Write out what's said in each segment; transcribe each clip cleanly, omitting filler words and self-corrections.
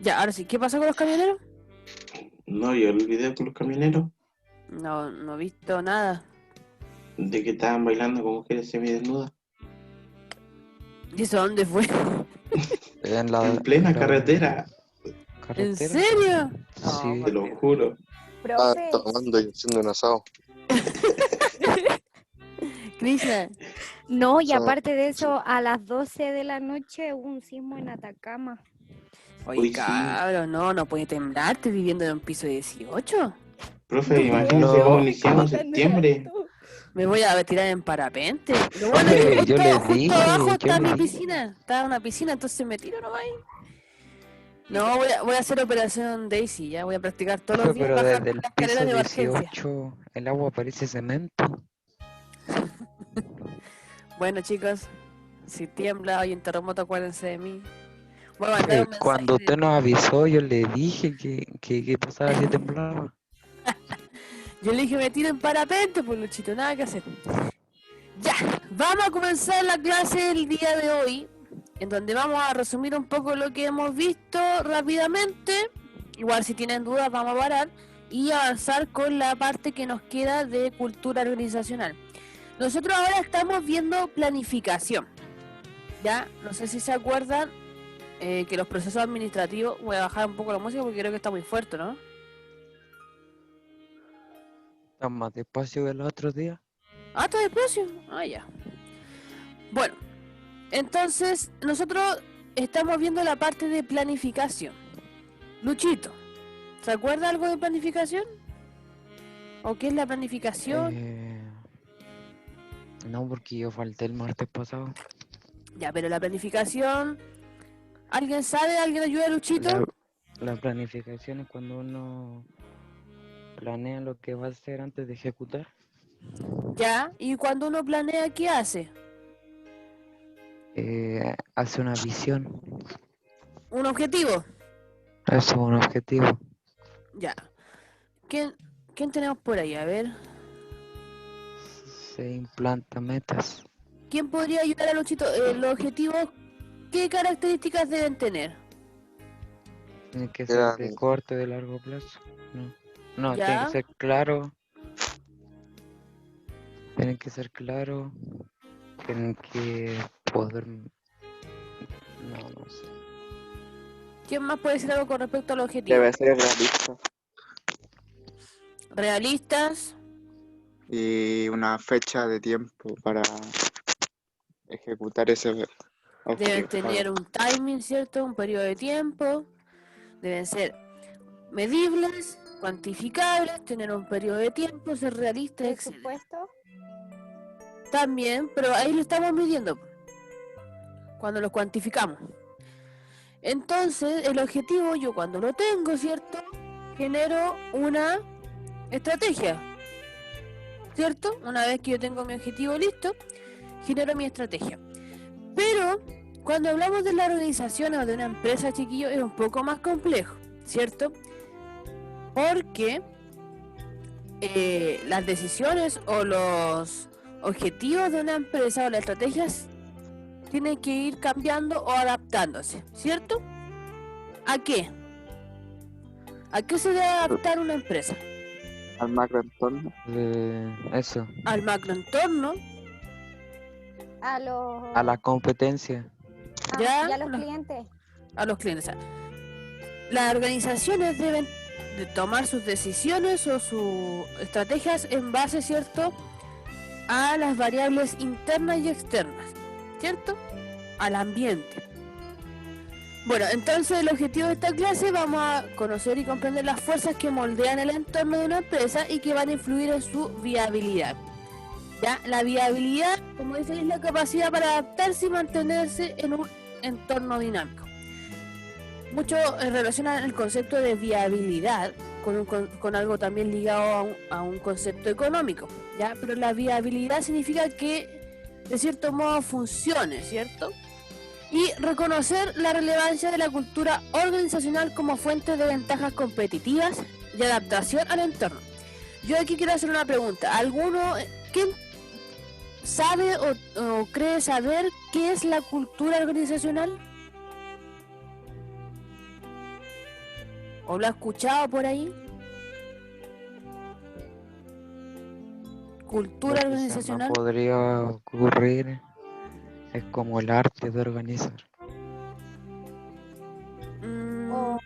Ya, ahora sí, ¿qué pasa con los camioneros? No, yo el video con los camioneros No he visto nada. de que estaban bailando con mujeres semidesnudas ¿Y eso dónde fue? en en plena la carretera, ¿En carretera. serio? No, Sí. te por lo Dios. juro. Estaban Profe, tomando y haciendo un asado. Krishna, no, y Son- aparte de eso, a las 12 de la noche hubo un sismo en Atacama. oye, Uy, sí. cabrón, no puede temblarte viviendo en un piso 18. Profe, No, imagínese cómo iniciamos ¿cómo tan septiembre. alto? Me voy a tirar en parapente. Lo bueno es que Profe, yo les justo abajo dije, está mi piscina. Está una piscina, entonces me tiro nomás ahí. No, voy a hacer operación Daisy, ya voy a practicar todos los profe, días pero bajar desde por el la escalera piso de emergencia. 18 el agua parece cemento. Bueno, chicos, si tiembla o hay un terremoto, acuérdense de mí. Voy a mandar un mensaje. Cuando usted nos avisó, yo le dije que pasaba si temblaba. Yo le dije, me tiro en parapente, pues Luchito, nada que hacer. Ya, vamos a comenzar la clase del día de hoy, en donde vamos a resumir un poco lo que hemos visto rápidamente. Igual si tienen dudas vamos a parar y avanzar con la parte que nos queda de cultura organizacional. Nosotros ahora estamos viendo planificación. Ya, no sé si se acuerdan que los procesos administrativos, voy a bajar un poco la música porque creo que está muy fuerte, ¿no? Está más despacio que los otros días. Ah, está despacio. Ah, ya. Bueno, entonces nosotros estamos viendo la parte de planificación. Luchito, ¿se acuerda algo de planificación? ¿O qué es la planificación? No, porque yo falté el martes pasado. Ya, pero la planificación, ¿alguien sabe? ¿Alguien ayuda a Luchito? La planificación es cuando uno planea lo que va a hacer antes de ejecutar. Ya, y cuando uno planea, ¿qué hace? Hace una visión. ¿Un objetivo? Eso es un objetivo. Ya. ¿Quién tenemos por ahí? A ver. Se implanta metas. ¿Quién podría ayudar a Luchito? Los objetivos, ¿qué características deben tener? Tiene que ser de corto y de largo plazo. No, Ya. tiene que ser claro. Tienen que ser claro. Tienen que poder. No sé. ¿Quién más puede decir algo con respecto al objetivo? Debe ser realista. Realistas. Y una fecha de tiempo para ejecutar ese objetivo. Deben tener un timing, ¿cierto? Un periodo de tiempo. Deben ser medibles, cuantificables, tener un periodo de tiempo, ser realistas, etc. ¿Presupuesto? También, pero ahí lo estamos midiendo cuando lo cuantificamos. Entonces, el objetivo, yo cuando lo tengo, ¿cierto? Genero una estrategia, ¿cierto? Una vez que yo tengo mi objetivo listo, genero mi estrategia. Pero cuando hablamos de la organización o de una empresa, chiquillos, es un poco más complejo, ¿cierto? Porque las decisiones o los objetivos de una empresa o las estrategias tienen que ir cambiando o adaptándose, ¿cierto? ¿A qué? ¿A qué se debe adaptar una empresa? Al macroentorno. Eso. Al macroentorno. A la competencia. ¿Ya? Y a los clientes. A los clientes. O sea, las organizaciones deben de tomar sus decisiones o sus estrategias en base, ¿cierto?, a las variables internas y externas, ¿cierto?, al ambiente. Bueno, entonces el objetivo de esta clase vamos a conocer y comprender las fuerzas que moldean el entorno de una empresa y que van a influir en su viabilidad. ¿Ya? La viabilidad, como dice, es la capacidad para adaptarse y mantenerse en un entorno dinámico. Mucho relacionan el concepto de viabilidad con algo también ligado a un concepto económico, ¿ya? Pero la viabilidad significa que de cierto modo funcione, ¿cierto? Y reconocer la relevancia de la cultura organizacional como fuente de ventajas competitivas y adaptación al entorno. Yo aquí quiero hacer una pregunta. ¿Quién sabe o cree saber qué es la cultura organizacional? ¿O lo ha escuchado por ahí? Cultura Lo que se me organizacional. podría ocurrir es como el arte de organizar. Mm, O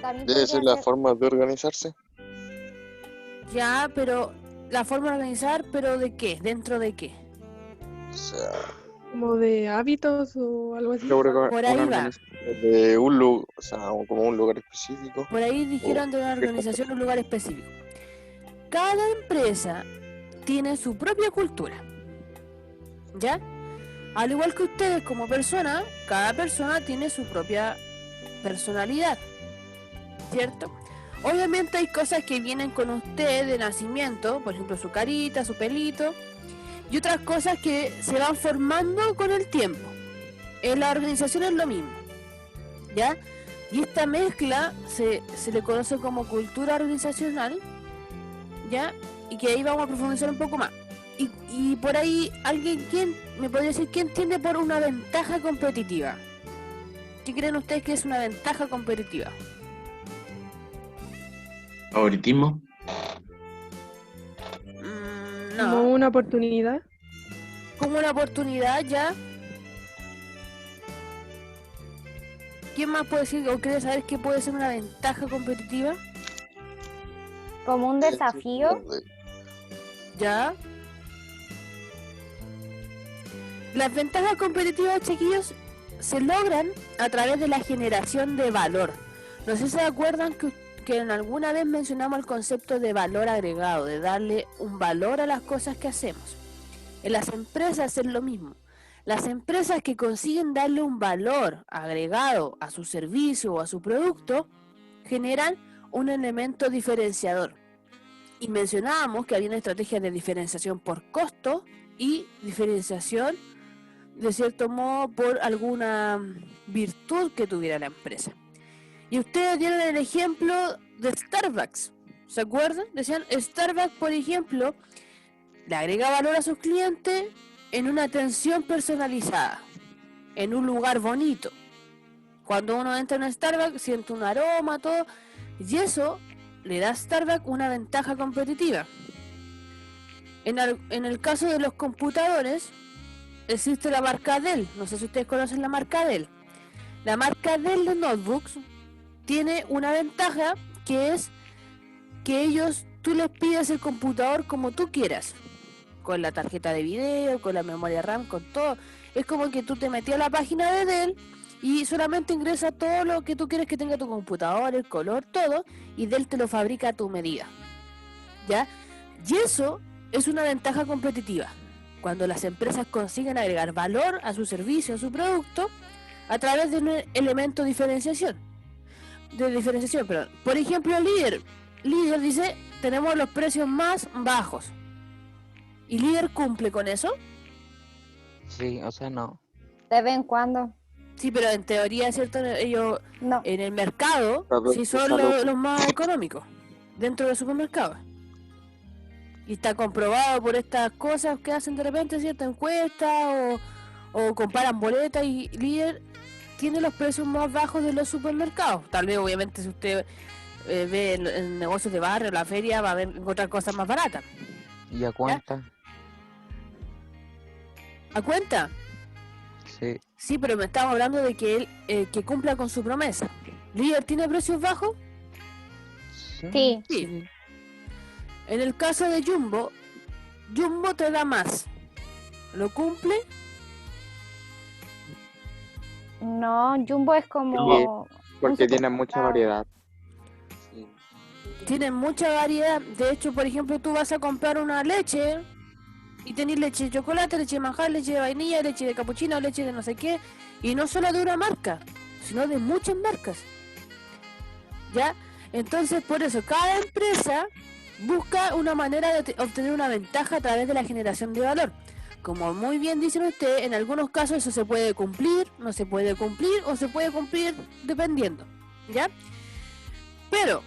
también Debe podría ser la ser, forma de organizarse. ya, pero la forma de organizar, ¿pero de qué? ¿Dentro de qué? O sea, Como de hábitos o algo así. Sobre Por una ahí va. organización. de un lugar, o sea, como un lugar específico. Por ahí dijeron de una organización en un lugar específico. Cada empresa tiene su propia cultura. ¿Ya? Al igual que ustedes como persona, cada persona tiene su propia personalidad. ¿Cierto? Obviamente hay cosas que vienen con usted de nacimiento, por ejemplo su carita, su pelito, y otras cosas que se van formando con el tiempo. En la organización es lo mismo. ¿Ya? Y esta mezcla se le conoce como cultura organizacional, ¿ya? Y que ahí vamos a profundizar un poco más. Y por ahí, ¿quién me podría decir qué entiende por una ventaja competitiva? ¿Qué creen ustedes que es una ventaja competitiva? Favoritismo. Como No, una oportunidad. como una oportunidad ya. ¿Quién más puede decir o quiere saber qué puede ser una ventaja competitiva? como un desafío. ¿Ya? Las ventajas competitivas, chiquillos, se logran a través de la generación de valor. No sé si se acuerdan que en alguna vez mencionamos el concepto de valor agregado, de darle un valor a las cosas que hacemos. En las empresas es lo mismo. Las empresas que consiguen darle un valor agregado a su servicio o a su producto generan un elemento diferenciador. Y mencionábamos que había una estrategia de diferenciación por costo y diferenciación, de cierto modo, por alguna virtud que tuviera la empresa. Y ustedes dieron el ejemplo de Starbucks. ¿Se acuerdan? Decían, Starbucks, por ejemplo, le agrega valor a sus clientes en una atención personalizada, en un lugar bonito. Cuando uno entra en un Starbucks, siente un aroma, todo, y eso le da a Starbucks una ventaja competitiva. En el caso de los computadores, existe la marca Dell. No sé si ustedes conocen la marca Dell. La marca Dell de notebooks tiene una ventaja, que es que tú les pides el computador como tú quieras, con la tarjeta de video, con la memoria RAM, con todo. Es como que tú te metías a la página de Dell y solamente ingresas todo lo que tú quieres que tenga tu computador, el color, todo, y Dell te lo fabrica a tu medida. ¿Ya? Y eso es una ventaja competitiva. Cuando las empresas consiguen agregar valor a su servicio, a su producto, a través de un elemento de diferenciación. Perdón. Por ejemplo, Líder dice, tenemos los precios más bajos. ¿Y Líder cumple con eso? Sí, o sea, no. De vez en cuando. Sí, pero en teoría, ¿cierto? Ellos No. en el mercado sí son los más económicos dentro del supermercado. Y está comprobado por estas cosas que hacen de repente, ciertas encuestas o comparan boletas, y Líder tiene los precios más bajos de los supermercados. Tal vez, obviamente, si usted ve en negocios de barrio, la feria, va a encontrar cosas más baratas. ¿Y a cuánta? ¿A cuenta? Sí. Sí, pero me estamos hablando de que él que cumpla con su promesa. ¿Líder tiene precios bajos? Sí. Sí. En el caso de Jumbo te da más. ¿Lo cumple? No, Jumbo es como... Porque tiene mucha variedad. Sí. Tienen mucha variedad. De hecho, por ejemplo, tú vas a comprar una leche y tenés leche de chocolate, leche de manjar, leche de vainilla, leche de capuchino, leche de no sé qué, y no solo de una marca, sino de muchas marcas. ¿Ya? Entonces, por eso, cada empresa busca una manera de obtener una ventaja a través de la generación de valor. Como muy bien dicen ustedes, en algunos casos eso se puede cumplir, no se puede cumplir, o se puede cumplir dependiendo. ¿Ya? Pero,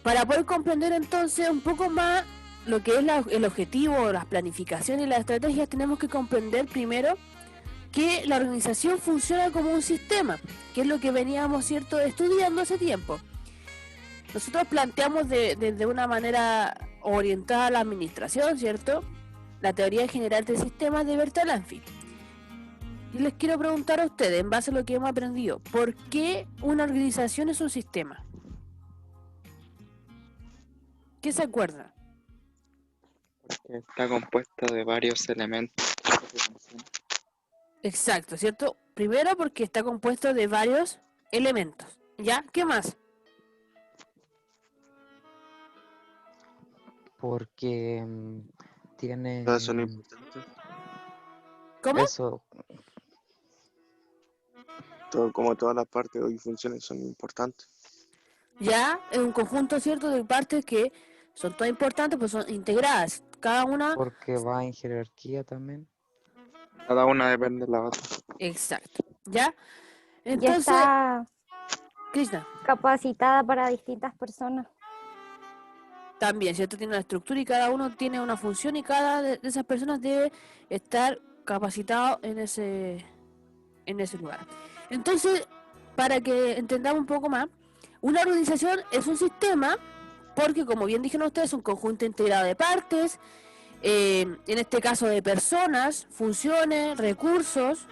para poder comprender entonces un poco más lo que es el objetivo, las planificaciones y las estrategias, tenemos que comprender primero que la organización funciona como un sistema, que es lo que veníamos, ¿cierto?, estudiando hace tiempo. nosotros planteamos desde una manera orientada a la administración, ¿cierto? La teoría general de sistemas de Bertalanffy. Y les quiero preguntar a ustedes, en base a lo que hemos aprendido, ¿por qué una organización es un sistema? ¿Qué se acuerda? Porque está compuesto de varios elementos. Exacto, ¿cierto? Primero porque está compuesto de varios elementos. ¿Ya? ¿Qué más? Porque tiene Todas son importantes. ¿Cómo? eso, Como todas las partes y funciones son importantes. Ya, es un conjunto, ¿cierto?, de partes que son todas importantes, pues son integradas. Cada una... porque va en jerarquía también. Cada una depende de la otra. Exacto. ¿Ya? Ya Entonces, está Krishna, capacitada para distintas personas. también, ¿cierto? Tiene una estructura y cada uno tiene una función y cada de esas personas debe estar capacitado en ese lugar. Entonces, para que entendamos un poco más, una organización es un sistema porque, como bien dijeron ustedes, es un conjunto integrado de partes, en este caso de personas, funciones, recursos,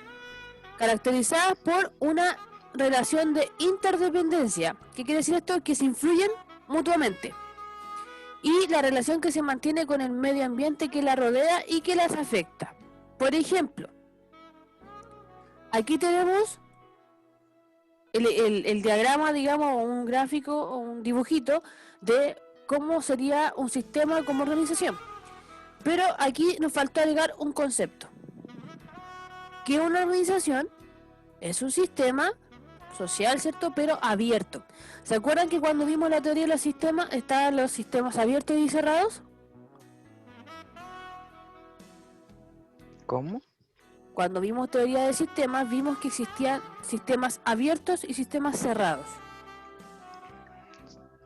caracterizadas por una relación de interdependencia. ¿Qué quiere decir esto? Que se influyen mutuamente. Y la relación que se mantiene con el medio ambiente que la rodea y que las afecta. Por ejemplo, aquí tenemos el diagrama, digamos, o un gráfico o un dibujito de cómo sería un sistema como organización. Pero aquí nos faltó agregar un concepto. Que una organización es un sistema social, ¿cierto? Pero abierto. ¿Se acuerdan que cuando vimos la teoría de los sistemas estaban los sistemas abiertos y cerrados? ¿Cómo? Cuando vimos teoría de sistemas, vimos que existían sistemas abiertos y sistemas cerrados.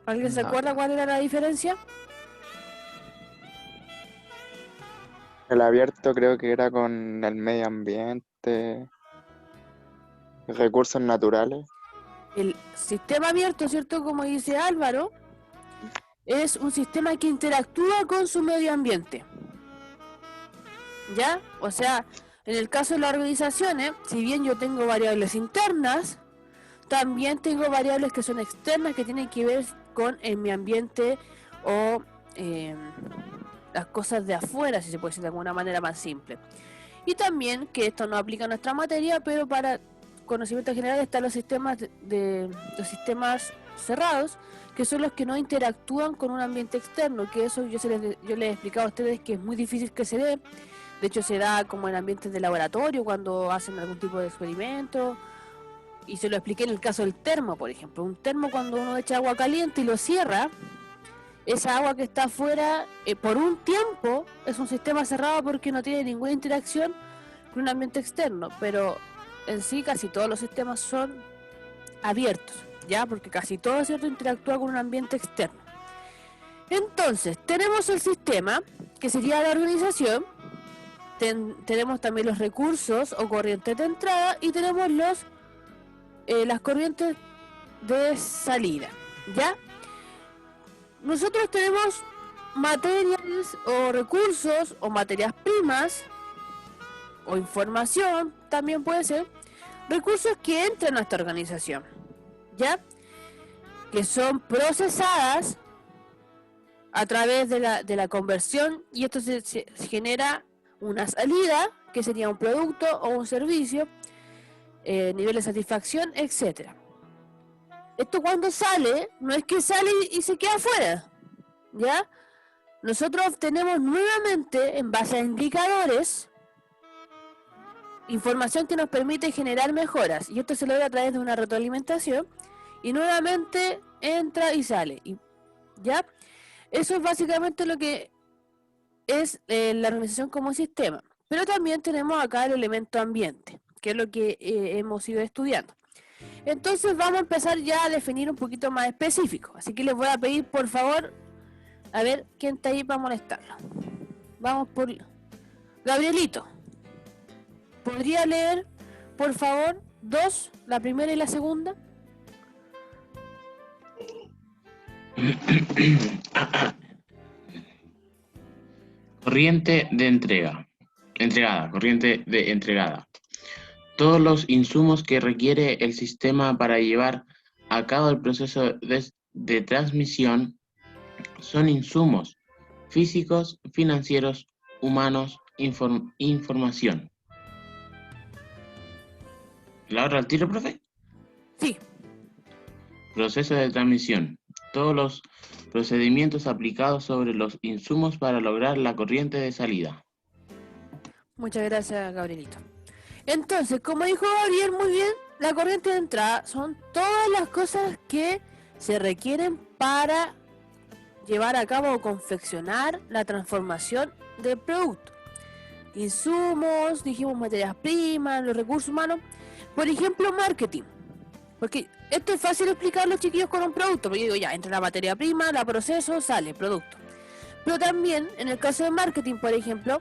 ¿Alguien se No. acuerda cuál era la diferencia? El abierto creo que era con el medio ambiente, recursos naturales. El sistema abierto, ¿cierto? Como dice Álvaro, es un sistema que interactúa con su medio ambiente. ¿Ya? O sea, en el caso de las organizaciones, si bien yo tengo variables internas, también tengo variables que son externas que tienen que ver con el mi ambiente o las cosas de afuera, si se puede decir de alguna manera más simple. Y también, que esto no aplica a nuestra materia, pero para conocimiento general están los sistemas los sistemas cerrados, que son los que no interactúan con un ambiente externo, que eso yo les he explicado a ustedes que es muy difícil que se dé. De hecho se da como en ambientes de laboratorio cuando hacen algún tipo de experimento, y se lo expliqué en el caso del termo, por ejemplo. Un termo, cuando uno echa agua caliente y lo cierra, esa agua que está afuera por un tiempo es un sistema cerrado porque no tiene ninguna interacción con un ambiente externo, pero en sí casi todos los sistemas son abiertos, ¿ya? Porque casi todo, ¿cierto?, interactúa con un ambiente externo. Entonces, tenemos el sistema, que sería la organización, tenemos también los recursos o corrientes de entrada y tenemos las corrientes de salida, ¿ya? Nosotros tenemos materiales o recursos o materias primas o información, también puede ser, recursos que entran a nuestra organización, ¿ya? Que son procesadas a través de la conversión, y esto se genera una salida, que sería un producto o un servicio, nivel de satisfacción, etcétera. Esto cuando sale, no es que sale y se queda afuera, ¿ya? Nosotros obtenemos nuevamente, en base a indicadores, información que nos permite generar mejoras, y esto se logra a través de una retroalimentación, y nuevamente entra y sale, ¿ya? Eso es básicamente lo que es la organización como sistema. Pero también tenemos acá el elemento ambiente, que es lo que hemos ido estudiando. Entonces vamos a empezar ya a definir un poquito más específico. Así que les voy a pedir, por favor, a ver quién está ahí para molestarlo. Vamos por Gabrielito. ¿Podría leer, por favor, 2, la primera y la segunda? Corriente de entrega. Entregada, corriente de entregada. Todos los insumos que requiere el sistema para llevar a cabo el proceso de transmisión son insumos físicos, financieros, humanos, información. ¿La otra al tiro, profe? Sí, Proceso de transmisión. Todos los procedimientos aplicados sobre los insumos para lograr la corriente de salida. muchas gracias, Gabrielito. Entonces, como dijo Gabriel muy bien, la corriente de entrada son todas las cosas que se requieren para llevar a cabo o confeccionar la transformación del producto. Insumos, dijimos materias primas, los recursos humanos. Por ejemplo, marketing. Porque esto es fácil explicarlo, chiquillos, con un producto. Porque yo digo, ya, entre la materia prima, la proceso, sale producto. Pero también, en el caso de marketing, por ejemplo,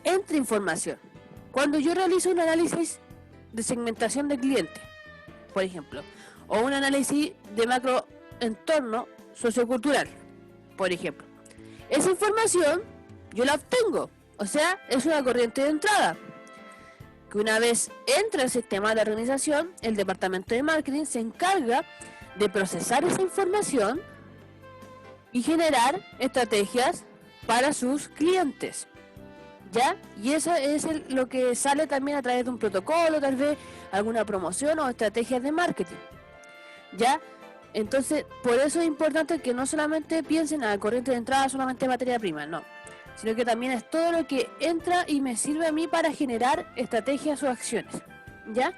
entra información. Cuando yo realizo un análisis de segmentación de cliente, por ejemplo, o un análisis de macroentorno sociocultural, por ejemplo, esa información yo la obtengo. O sea, es una corriente de entrada. Que una vez entra el sistema de organización, el departamento de marketing se encarga de procesar esa información y generar estrategias para sus clientes. ¿Ya? Y eso es lo que sale también a través de un protocolo, tal vez alguna promoción o estrategias de marketing. ¿Ya? Entonces, por eso es importante que no solamente piensen a corriente de entrada solamente materia prima, no, sino que también es todo lo que entra y me sirve a mí para generar estrategias o acciones. ¿Ya?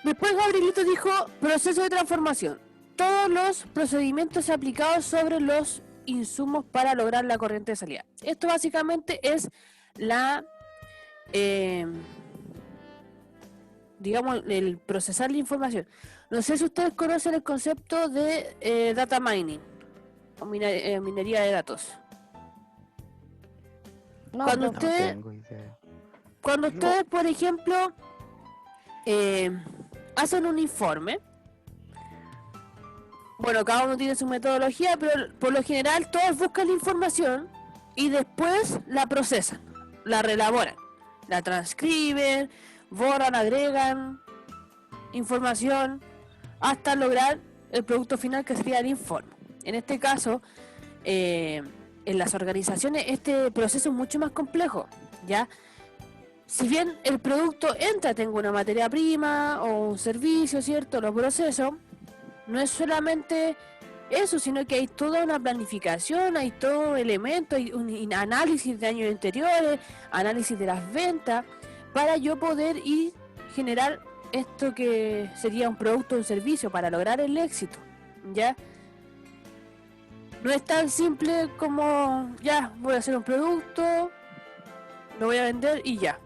Después Gabrielito dijo proceso de transformación. Todos los procedimientos aplicados sobre los insumos para lograr la corriente de salida. Esto básicamente es digamos, el procesar la información. No sé si ustedes conocen el concepto de data mining o minería de datos. No, Cuando profe. No ustedes, tengo idea. cuando ustedes, por ejemplo, hacen un informe, bueno, cada uno tiene su metodología, pero por lo general todos buscan la información y después la procesan, la reelaboran, la transcriben, borran, agregan información hasta lograr el producto final que sería el informe. En este caso, en las organizaciones este proceso es mucho más complejo, ¿ya? Si bien el producto entra, tengo una materia prima o un servicio, ¿cierto? Los procesos, no es solamente eso, sino que hay toda una planificación, hay todo elemento, hay un análisis de años anteriores, análisis de las ventas, para yo poder ir generar esto que sería un producto o un servicio para lograr el éxito, ¿ya? No es tan simple como, ya, voy a hacer un producto, lo voy a vender y ya,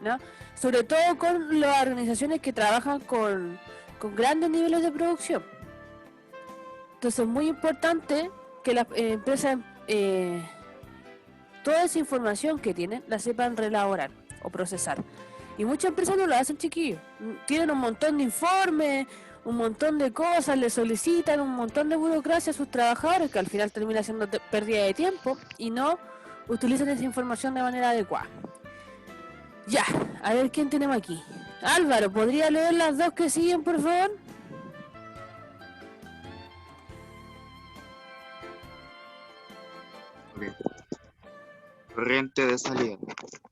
¿no? Sobre todo con las organizaciones que trabajan con grandes niveles de producción. Entonces es muy importante que las empresas toda esa información que tienen la sepan reelaborar o procesar. Y muchas empresas no lo hacen, chiquillos. Tienen un montón de informes, un montón de cosas, le solicitan un montón de burocracia a sus trabajadores, que al final termina siendo pérdida de tiempo, y no utilizan esa información de manera adecuada. Ya, a ver quién tenemos aquí. Álvaro, ¿podría leer las dos que siguen, por favor? Ok. Corriente de salida,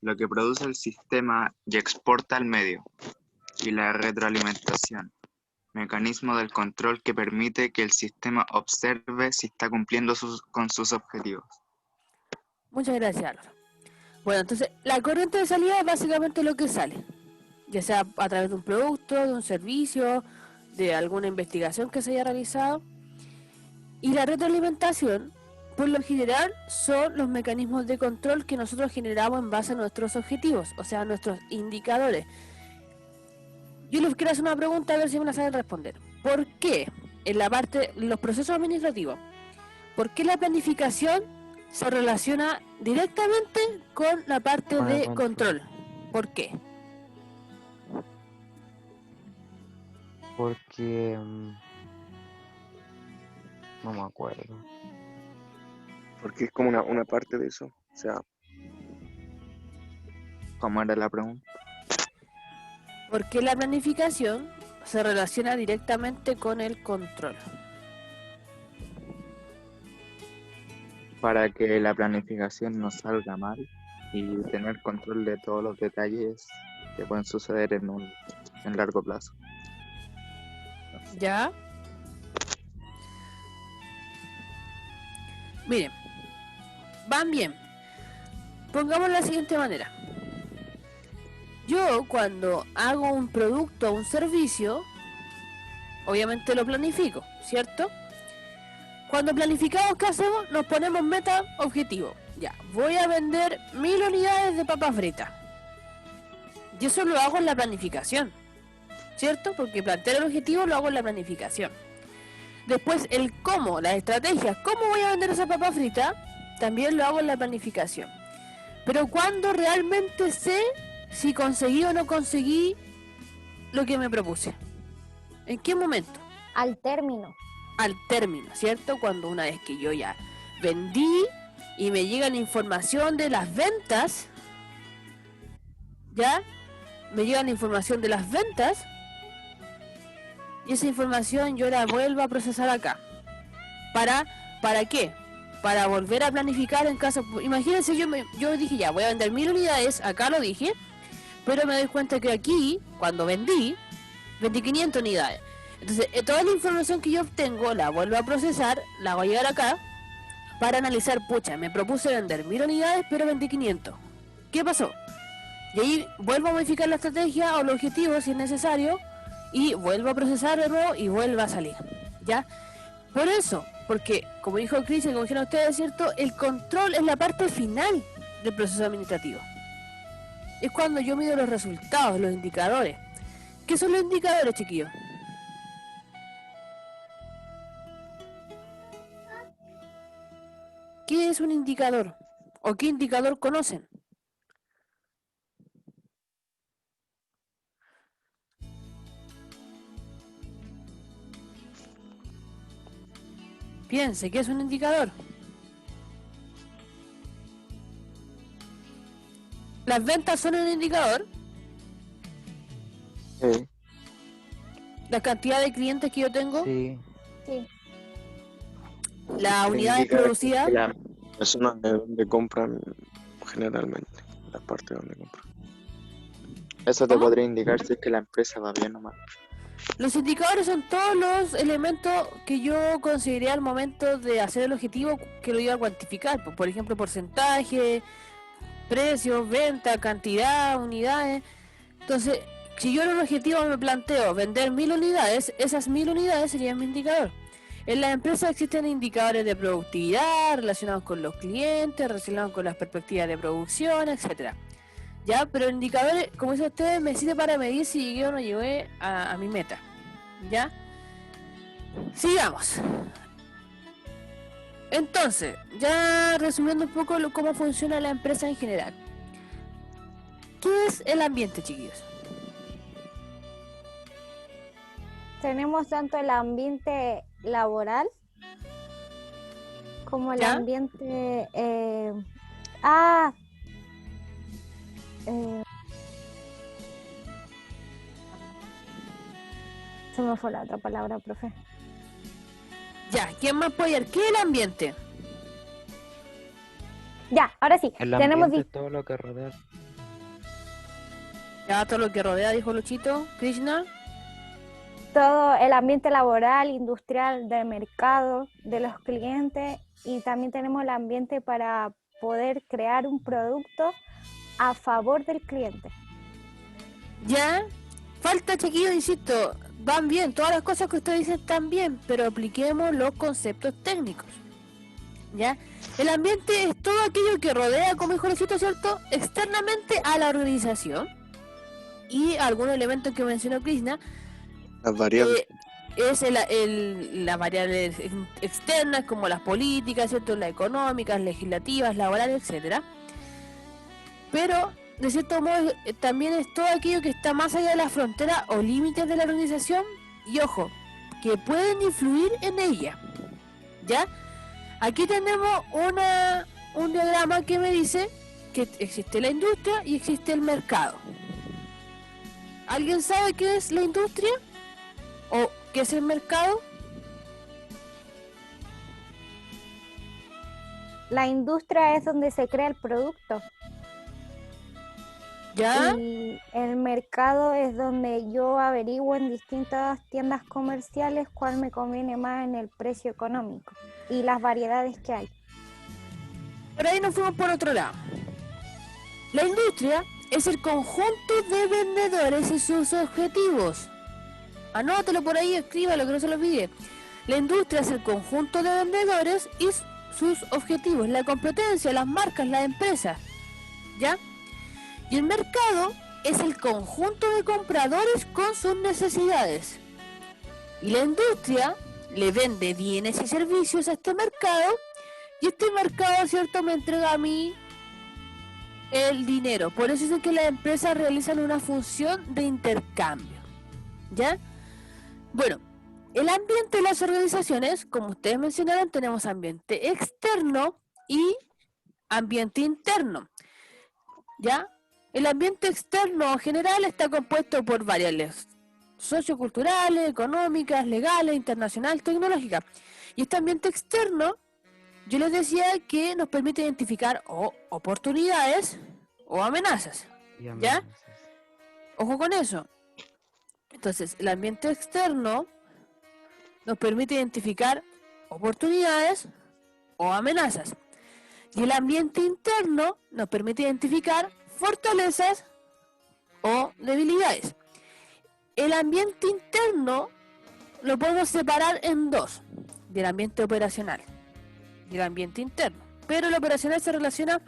lo que produce el sistema y exporta al medio. Y la retroalimentación, mecanismo del control que permite que el sistema observe si está cumpliendo con sus objetivos. Muchas gracias, Álvaro. Bueno, entonces, la corriente de salida es básicamente lo que sale, ya sea a través de un producto, de un servicio, de alguna investigación que se haya realizado. Y la retroalimentación, por lo general, son los mecanismos de control que nosotros generamos en base a nuestros objetivos, o sea, nuestros indicadores. Yo les quiero hacer una pregunta a ver si me la saben responder. ¿Por qué en la parte, los procesos administrativos, por qué la planificación se relaciona directamente con la parte Con el de control. control? ¿Por qué? Porque No me acuerdo. Porque es como una parte de eso. O sea, ¿Cómo era la pregunta? Porque la planificación se relaciona directamente con el control. Para que la planificación no salga mal y tener control de todos los detalles que pueden suceder en largo plazo. ¿Ya? Miren, van bien. Pongamos la siguiente manera. Yo cuando hago un producto o un servicio, obviamente lo planifico, ¿cierto? Cuando planificamos, ¿qué hacemos? Nos ponemos meta, objetivo. Ya, voy a vender 1000 unidades de papas fritas. Y eso lo hago en la planificación, ¿cierto? Porque plantear el objetivo lo hago en la planificación. Después el cómo, las estrategias, cómo voy a vender esa papa frita, también lo hago en la planificación. Pero cuando realmente sé si conseguí o no conseguí lo que me propuse. ¿En qué momento? Al término. Al término, ¿cierto? Cuando una vez que yo ya vendí y me llega la información de las ventas, ¿ya? Me llega la información de las ventas y esa información yo la vuelvo a procesar acá. ¿Para qué? Para volver a planificar en caso... Imagínense, yo dije ya, voy a vender 1000 unidades, acá lo dije, pero me doy cuenta que aquí, cuando vendí 500 unidades. Entonces, toda la información que yo obtengo la vuelvo a procesar, la voy a llevar acá para analizar, pucha, me propuse vender 1000 unidades, pero vendí 500. ¿Qué pasó? Y ahí vuelvo a modificar la estrategia o el objetivo si es necesario y vuelvo a procesar de nuevo y vuelvo a salir, ¿ya? Por eso, porque como dijo Chris y como dijeron ustedes, ¿cierto? El control es la parte final del proceso administrativo. Es cuando yo mido los resultados, los indicadores. ¿Qué son los indicadores, chiquillos? ¿Qué es un indicador? ¿O qué indicador conocen? Piense, ¿qué es un indicador? ¿Las ventas son un indicador? ¿La cantidad de clientes que yo tengo? Sí. Sí. ¿La unidades indica producidas? que la persona de donde compran generalmente, la parte donde compran. Eso te ¿Cómo? podría indicar si es que la empresa va bien o mal. Los indicadores son todos los elementos que yo consideré al momento de hacer el objetivo que lo iba a cuantificar. Por ejemplo, porcentaje, precios, venta, cantidad, unidades. Entonces, si yo en un objetivo me planteo vender 1000 unidades, esas 1000 unidades serían mi indicador. En las empresas existen indicadores de productividad relacionados con los clientes, relacionados con las perspectivas de producción, etcétera. Ya, pero indicadores, como dice usted, me sirve para medir si llegué o no llegué a mi meta. ¿Ya? Sigamos. Entonces, ya resumiendo un poco cómo funciona la empresa en general. ¿Qué es el ambiente, chiquillos? Tenemos tanto el ambiente laboral como el ¿Ya? ambiente... se me fue la otra palabra, profe. Ya, ¿quién más puede ir? ¿Qué es el ambiente? Ya, ahora sí. El Tenemos ambiente es todo lo que rodea. Ya, todo lo que rodea, dijo Luchito. Krishna. todo el ambiente laboral, industrial, del mercado, de los clientes, y también tenemos el ambiente para poder crear un producto a favor del cliente. Ya, falta, chiquillos, insisto, van bien, todas las cosas que ustedes dicen están bien, pero apliquemos los conceptos técnicos. ¿Ya? El ambiente es todo aquello que rodea, como dijo Luchito, ¿cierto?, externamente a la organización, y algunos elementos que mencionó Krishna, Las variables. es las variables externas, como las políticas, ¿cierto?, las económicas, legislativas, laborales, etcétera. Pero de cierto modo también es todo aquello que está más allá de la frontera o límites de la organización, y ojo, que pueden influir en ella. ¿Ya? Aquí tenemos un diagrama que me dice que existe la industria y existe el mercado. ¿Alguien sabe qué es la industria? ¿O qué es el mercado? La industria es donde se crea el producto ¿Ya? y el mercado es donde yo averiguo en distintas tiendas comerciales cuál me conviene más en el precio económico y las variedades que hay. Por ahí nos fuimos por otro lado. La industria es el conjunto de vendedores y sus objetivos. Anótalo por ahí, escríbalo, que no se lo olvide. La industria es el conjunto de vendedores y sus objetivos, la competencia, las marcas, las empresas. ¿Ya? Y el mercado es el conjunto de compradores con sus necesidades. Y la industria le vende bienes y servicios a este mercado, y este mercado, ¿cierto?, me entrega a mí el dinero. Por eso es que las empresas realizan una función de intercambio. ¿Ya? Bueno, el ambiente de las organizaciones, como ustedes mencionaron, tenemos ambiente externo y ambiente interno. ¿Ya? El ambiente externo general está compuesto por variables socioculturales, económicas, legales, internacionales, tecnológicas. Y este ambiente externo, yo les decía que nos permite identificar oportunidades o amenazas. Y ¿Ya? amenazas. Ojo con eso. Entonces, el ambiente externo nos permite identificar oportunidades o amenazas. Y el ambiente interno nos permite identificar fortalezas o debilidades. El ambiente interno lo podemos separar en dos, del ambiente operacional y el ambiente interno. Pero el operacional se relaciona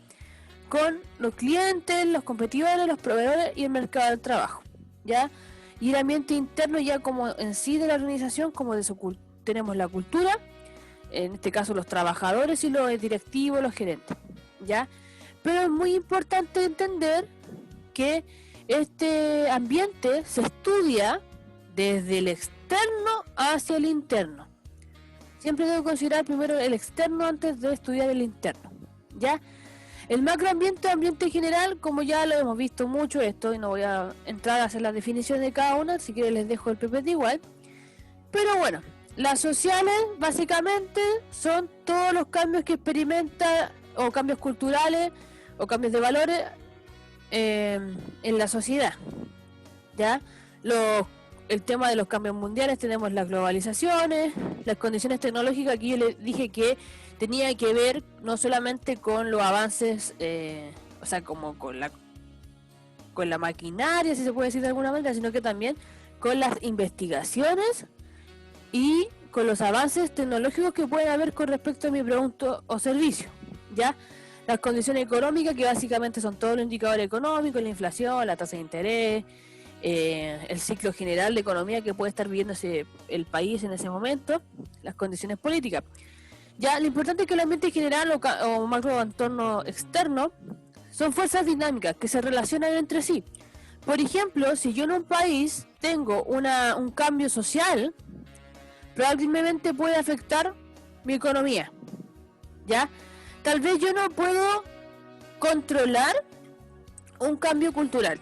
con los clientes, los competidores, los proveedores y el mercado del trabajo, ¿ya? Y el ambiente interno ya como en sí de la organización, como de su tenemos la cultura, en este caso los trabajadores y los directivos, los gerentes, ¿ya? Pero es muy importante entender que este ambiente se estudia desde el externo hacia el interno. Siempre debo considerar primero el externo antes de estudiar el interno, ¿ya? El macroambiente, ambiente general, como ya lo hemos visto mucho esto, y no voy a entrar a hacer las definiciones de cada una, si quieren les dejo el PPT igual. Pero bueno, las sociales básicamente son todos los cambios que experimenta, o cambios culturales, o cambios de valores en la sociedad, ¿ya? El tema de los cambios mundiales, tenemos las globalizaciones, las condiciones tecnológicas. Aquí yo les dije que tenía que ver no solamente con los avances, o sea, como con la maquinaria, si se puede decir de alguna manera, sino que también con las investigaciones y con los avances tecnológicos que pueden haber con respecto a mi producto o servicio, ¿ya? Las condiciones económicas, que básicamente son todos los indicadores económicos, la inflación, la tasa de interés, el ciclo general de economía que puede estar viviendo el país en ese momento, las condiciones políticas. Ya, lo importante es que el ambiente general o macro entorno externo son fuerzas dinámicas que se relacionan entre sí. Por ejemplo, si yo en un país tengo un cambio social, probablemente puede afectar mi economía, ¿ya? Tal vez yo no puedo controlar un cambio cultural,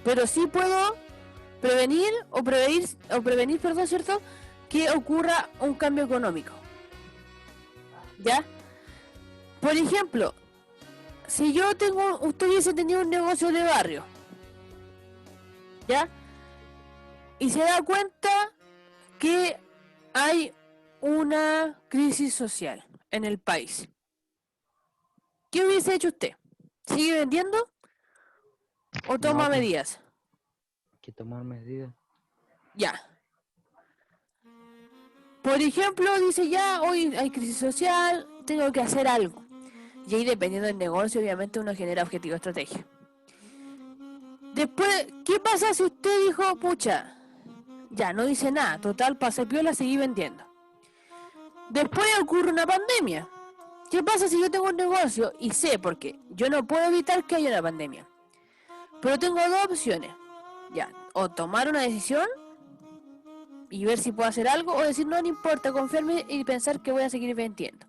pero sí puedo prevenir, ¿cierto?, que ocurra un cambio económico, ¿ya? Por ejemplo, si usted hubiese tenido un negocio de barrio, ¿ya? Y se da cuenta que hay una crisis social en el país, ¿qué hubiese hecho usted? ¿Sigue vendiendo o toma No, pues, medidas? hay que tomar medidas. Ya. Por ejemplo, dice ya, hoy hay crisis social, tengo que hacer algo. Y ahí, dependiendo del negocio, obviamente uno genera objetivo de estrategia. Después, ¿qué pasa si usted dijo, pucha, ya no hice nada, total, pasé piola, seguí vendiendo? Después ocurre una pandemia. ¿Qué pasa si yo tengo un negocio y sé, porque yo no puedo evitar que haya una pandemia, pero tengo dos opciones? Ya, o tomar una decisión y ver si puedo hacer algo, o decir, no, no importa, confiarme y pensar que voy a seguir vendiendo.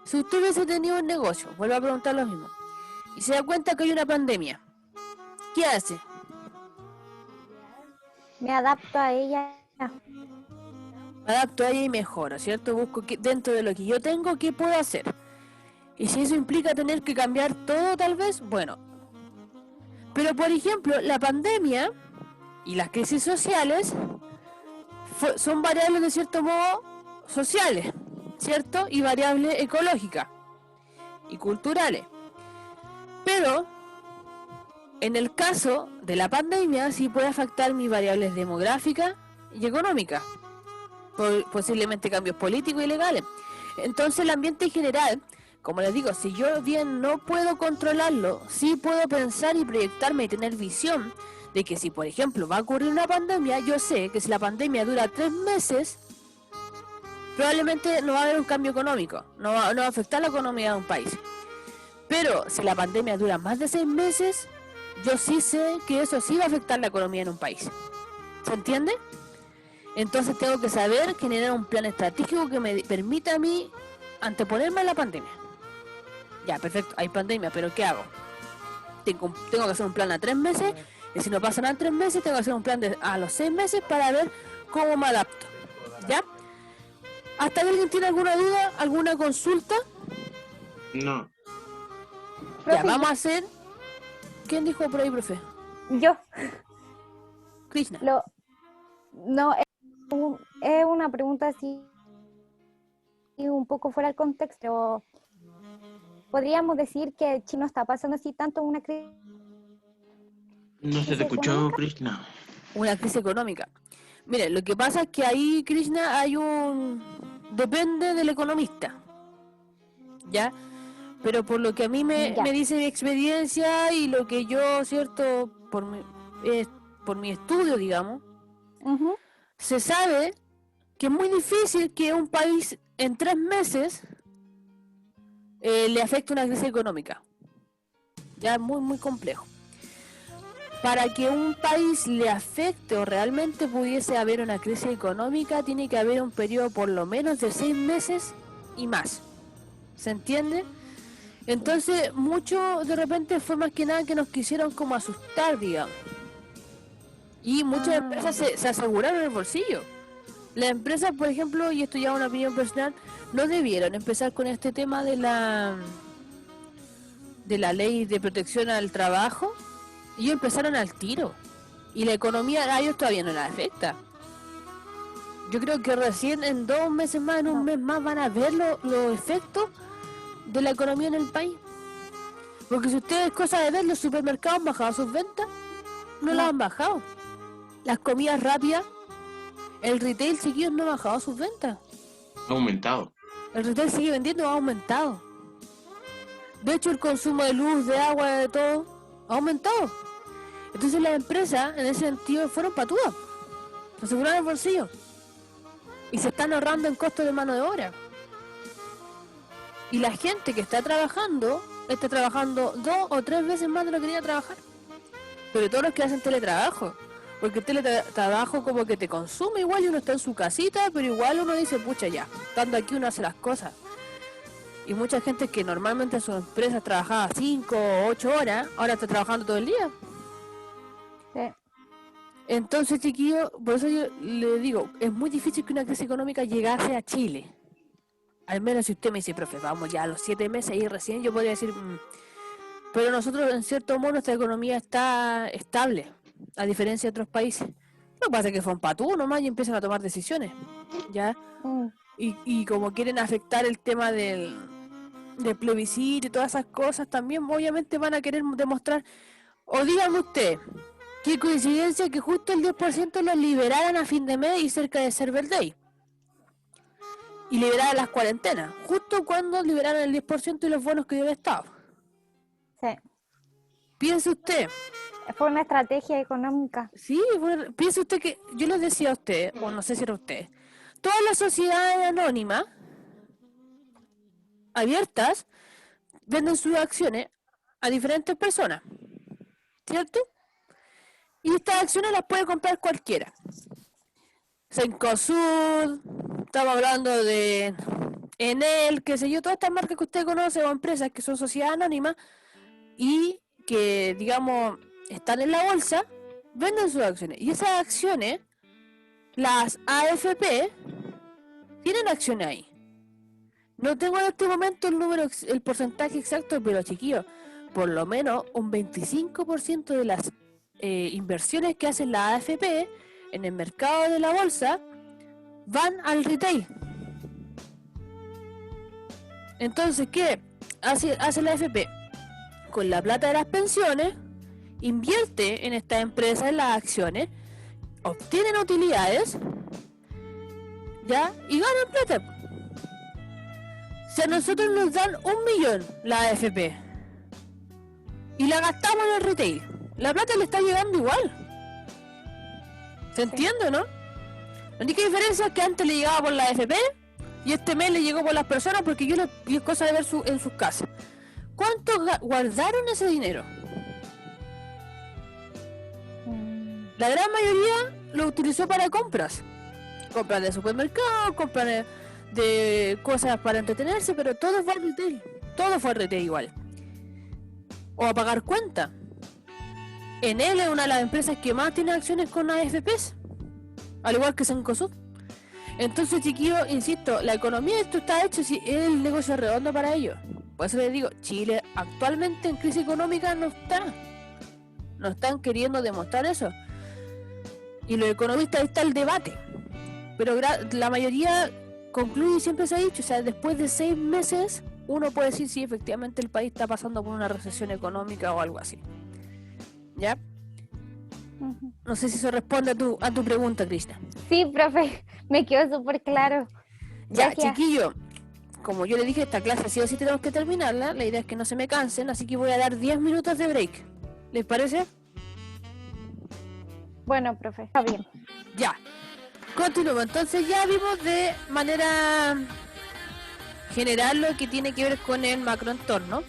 Si usted hubiese tenido un negocio, vuelvo a preguntar lo mismo, y se da cuenta que hay una pandemia, ¿qué hace? Me adapto a ella. Me adapto a ella y mejoro, ¿cierto? Busco que, dentro de lo que yo tengo, ¿qué puedo hacer? Y si eso implica tener que cambiar todo, tal vez, bueno. Pero, por ejemplo, la pandemia y las crisis sociales son variables, de cierto modo, sociales, ¿cierto? Y variables ecológicas y culturales. Pero, en el caso de la pandemia, sí puede afectar mis variables demográficas y económicas. Posiblemente cambios políticos y legales. Entonces el ambiente en general, como les digo, si yo bien no puedo controlarlo, sí puedo pensar y proyectarme y tener visión de que si por ejemplo va a ocurrir una pandemia, yo sé que si la pandemia dura 3 meses, probablemente no va a haber un cambio económico, no va a afectar la economía de un país. Pero si la pandemia dura más de 6 meses, yo sí sé que eso sí va a afectar la economía en un país. ¿Se entiende? Entonces tengo que saber generar un plan estratégico que me permita a mí anteponerme a la pandemia. Ya, perfecto, hay pandemia, pero ¿qué hago? Tengo que hacer un plan a 3 meses, y si no pasan a 3 meses, tengo que hacer un plan a los 6 meses para ver cómo me adapto. ¿Ya? ¿Hasta que alguien tiene alguna duda, alguna consulta? No. Ya, Profe, vamos a hacer... ¿Quién dijo por ahí, profe? yo, Krishna. no, es una pregunta así un poco fuera del contexto. Pero podríamos decir que Chile no está pasando así tanto una crisis No se te escuchó, económica. Krishna. Una crisis económica. Mire, lo que pasa es que ahí, Krishna, hay un... Depende del economista. ¿Ya? Pero por lo que a mí me dice mi experiencia y lo que yo, cierto, por mi estudio, digamos, Ujú. se sabe que es muy difícil que un país en 3 meses le afecte una crisis económica. Ya es muy, muy complejo. Para que un país le afecte o realmente pudiese haber una crisis económica, tiene que haber un periodo por lo menos de 6 meses y más. ¿Se entiende? Entonces, mucho de repente fue más que nada que nos quisieron como asustar, digamos. Y muchas empresas se aseguraron el bolsillo. Las empresas, por ejemplo, y esto ya es una opinión personal, no debieron empezar con este tema de la ley de protección al trabajo. Ellos empezaron al tiro. Y la economía a ellos todavía no la afecta. Yo creo que recién en 2 meses más, en un mes más, van a ver los efectos de la economía en el país. Porque si ustedes, cosa de ver, los supermercados han bajado sus ventas, no las han bajado. Las comidas rápidas, el retail, chiquillos, no ha bajado sus ventas. Ha aumentado. El retail sigue vendiendo, ha aumentado. De hecho, el consumo de luz, de agua, de todo, ha aumentado. Entonces las empresas, en ese sentido, fueron patudas. Se aseguraron el bolsillo. Y se están ahorrando en costos de mano de obra. Y la gente que está trabajando 2 o 3 veces más de lo que quería trabajar. Sobre todo los que hacen teletrabajo. Porque el teletrabajo como que te consume igual y uno está en su casita, pero igual uno dice, pucha ya, estando aquí uno hace las cosas. Y mucha gente que normalmente en sus empresas trabajaba 5 o 8 horas, ahora está trabajando todo el día. Sí. Entonces, chiquillo, por eso yo le digo, es muy difícil que una crisis económica llegase a Chile. Al menos si usted me dice, profe, vamos ya a los 7 meses y recién, yo podría decir, pero nosotros en cierto modo nuestra economía está estable, a diferencia de otros países. Lo que pasa es que son patú nomás y empiezan a tomar decisiones, ¿ya? Y como quieren afectar el tema del plebiscito y todas esas cosas, también obviamente van a querer demostrar, o díganme usted, qué coincidencia que justo el 10% los liberaran a fin de mes y cerca de Cyber Day. Y liberaran las cuarentenas, justo cuando liberaron el 10% de los bonos que dio el Estado. Sí. Piense usted. Fue una estrategia económica. Sí, bueno, piense usted que, yo les decía a usted, o no sé si era usted, todas las sociedades anónimas, abiertas, venden sus acciones a diferentes personas, ¿cierto? Y estas acciones las puede comprar cualquiera. Cencosud, estamos hablando de Enel, qué sé yo, todas estas marcas que usted conoce o empresas que son sociedades anónimas y que, digamos, están en la bolsa, venden sus acciones. Y esas acciones, las AFP, tienen acciones ahí. No tengo en este momento el porcentaje exacto, pero chiquillos, por lo menos un 25% de las inversiones que hacen la AFP en el mercado de la bolsa van al retail. Entonces, ¿qué hace la AFP? Con la plata de las pensiones, invierte en estas empresas, en las acciones, obtienen utilidades, ¿ya? Y ganan plata. Si a nosotros nos dan 1 millón la AFP y la gastamos en el retail, la plata le está llegando igual. ¿Se entiende, no? La única diferencia es que antes le llegaba por la AFP y este mes le llegó por las personas porque yo es cosa de ver en sus casas. ¿Cuántos guardaron ese dinero? La gran mayoría lo utilizó para compras. Compras de supermercado, compras de cosas para entretenerse, pero todo fue al retail. Todo fue al retail igual. O a pagar cuenta. Enel es una de las empresas que más tiene acciones con AFPs, al igual que Cencosud. Entonces, chiquillos, insisto, la economía de esto está hecho si es el negocio redondo para ellos. Por eso les digo, Chile actualmente en crisis económica no está. No están queriendo demostrar eso. Y los economistas, ahí está el debate. Pero la mayoría concluye y siempre se ha dicho, o sea, después de 6 meses, uno puede decir si efectivamente el país está pasando por una recesión económica o algo así. ¿Ya? No sé si eso responde a tu pregunta, Krishna. Sí, profe, me quedó súper claro. Ya, Gracias. chiquillo, como yo le dije, esta clase sí o sí tenemos que terminarla. La idea es que no se me cansen, así que voy a dar 10 minutos de break. ¿Les parece? Bueno, profe, está bien. Ya. Continúo. Entonces ya vimos de manera general lo que tiene que ver con el macroentorno.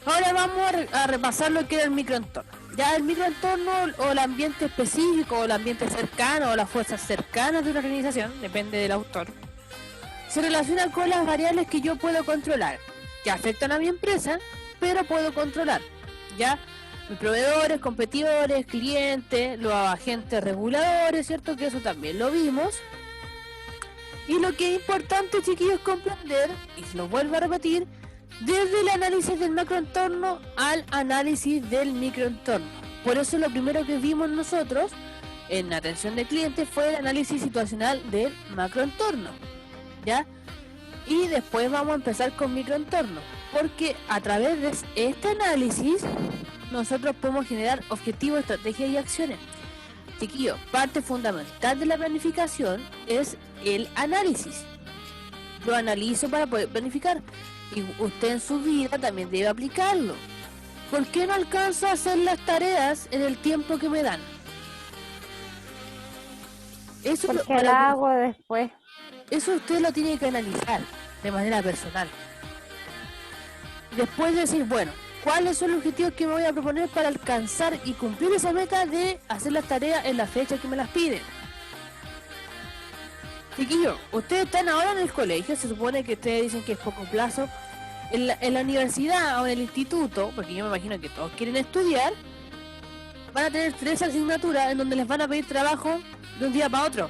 Ahora vamos a repasar lo que es el microentorno. Ya el microentorno o el ambiente específico o el ambiente cercano o las fuerzas cercanas de una organización, depende del autor, se relaciona con las variables que yo puedo controlar, que afectan a mi empresa, pero puedo controlar. Ya, mis proveedores, competidores, clientes, los agentes reguladores, ¿cierto? Que eso también lo vimos. Y lo que es importante, chiquillos, comprender, y se lo vuelvo a repetir, desde el análisis del macroentorno al análisis del microentorno. Por eso lo primero que vimos nosotros en atención de clientes fue el análisis situacional del macroentorno, ¿ya? Y después vamos a empezar con microentorno, porque a través de este análisis nosotros podemos generar objetivos, estrategias y acciones. Chiquillos, parte fundamental de la planificación es el análisis. Lo analizo para poder planificar. Y usted en su vida también debe aplicarlo. ¿Por qué no alcanzo a hacer las tareas en el tiempo que me dan? Eso Porque la hago después. Eso usted lo tiene que analizar de manera personal. Después de decir, bueno, ¿cuáles son los objetivos que me voy a proponer para alcanzar y cumplir esa meta de hacer las tareas en la fecha que me las piden? Chiquillos, ustedes están ahora en el colegio, se supone que ustedes dicen que es poco plazo. En la universidad o en el instituto, porque yo me imagino que todos quieren estudiar, van a tener 3 asignaturas en donde les van a pedir trabajo de un día para otro.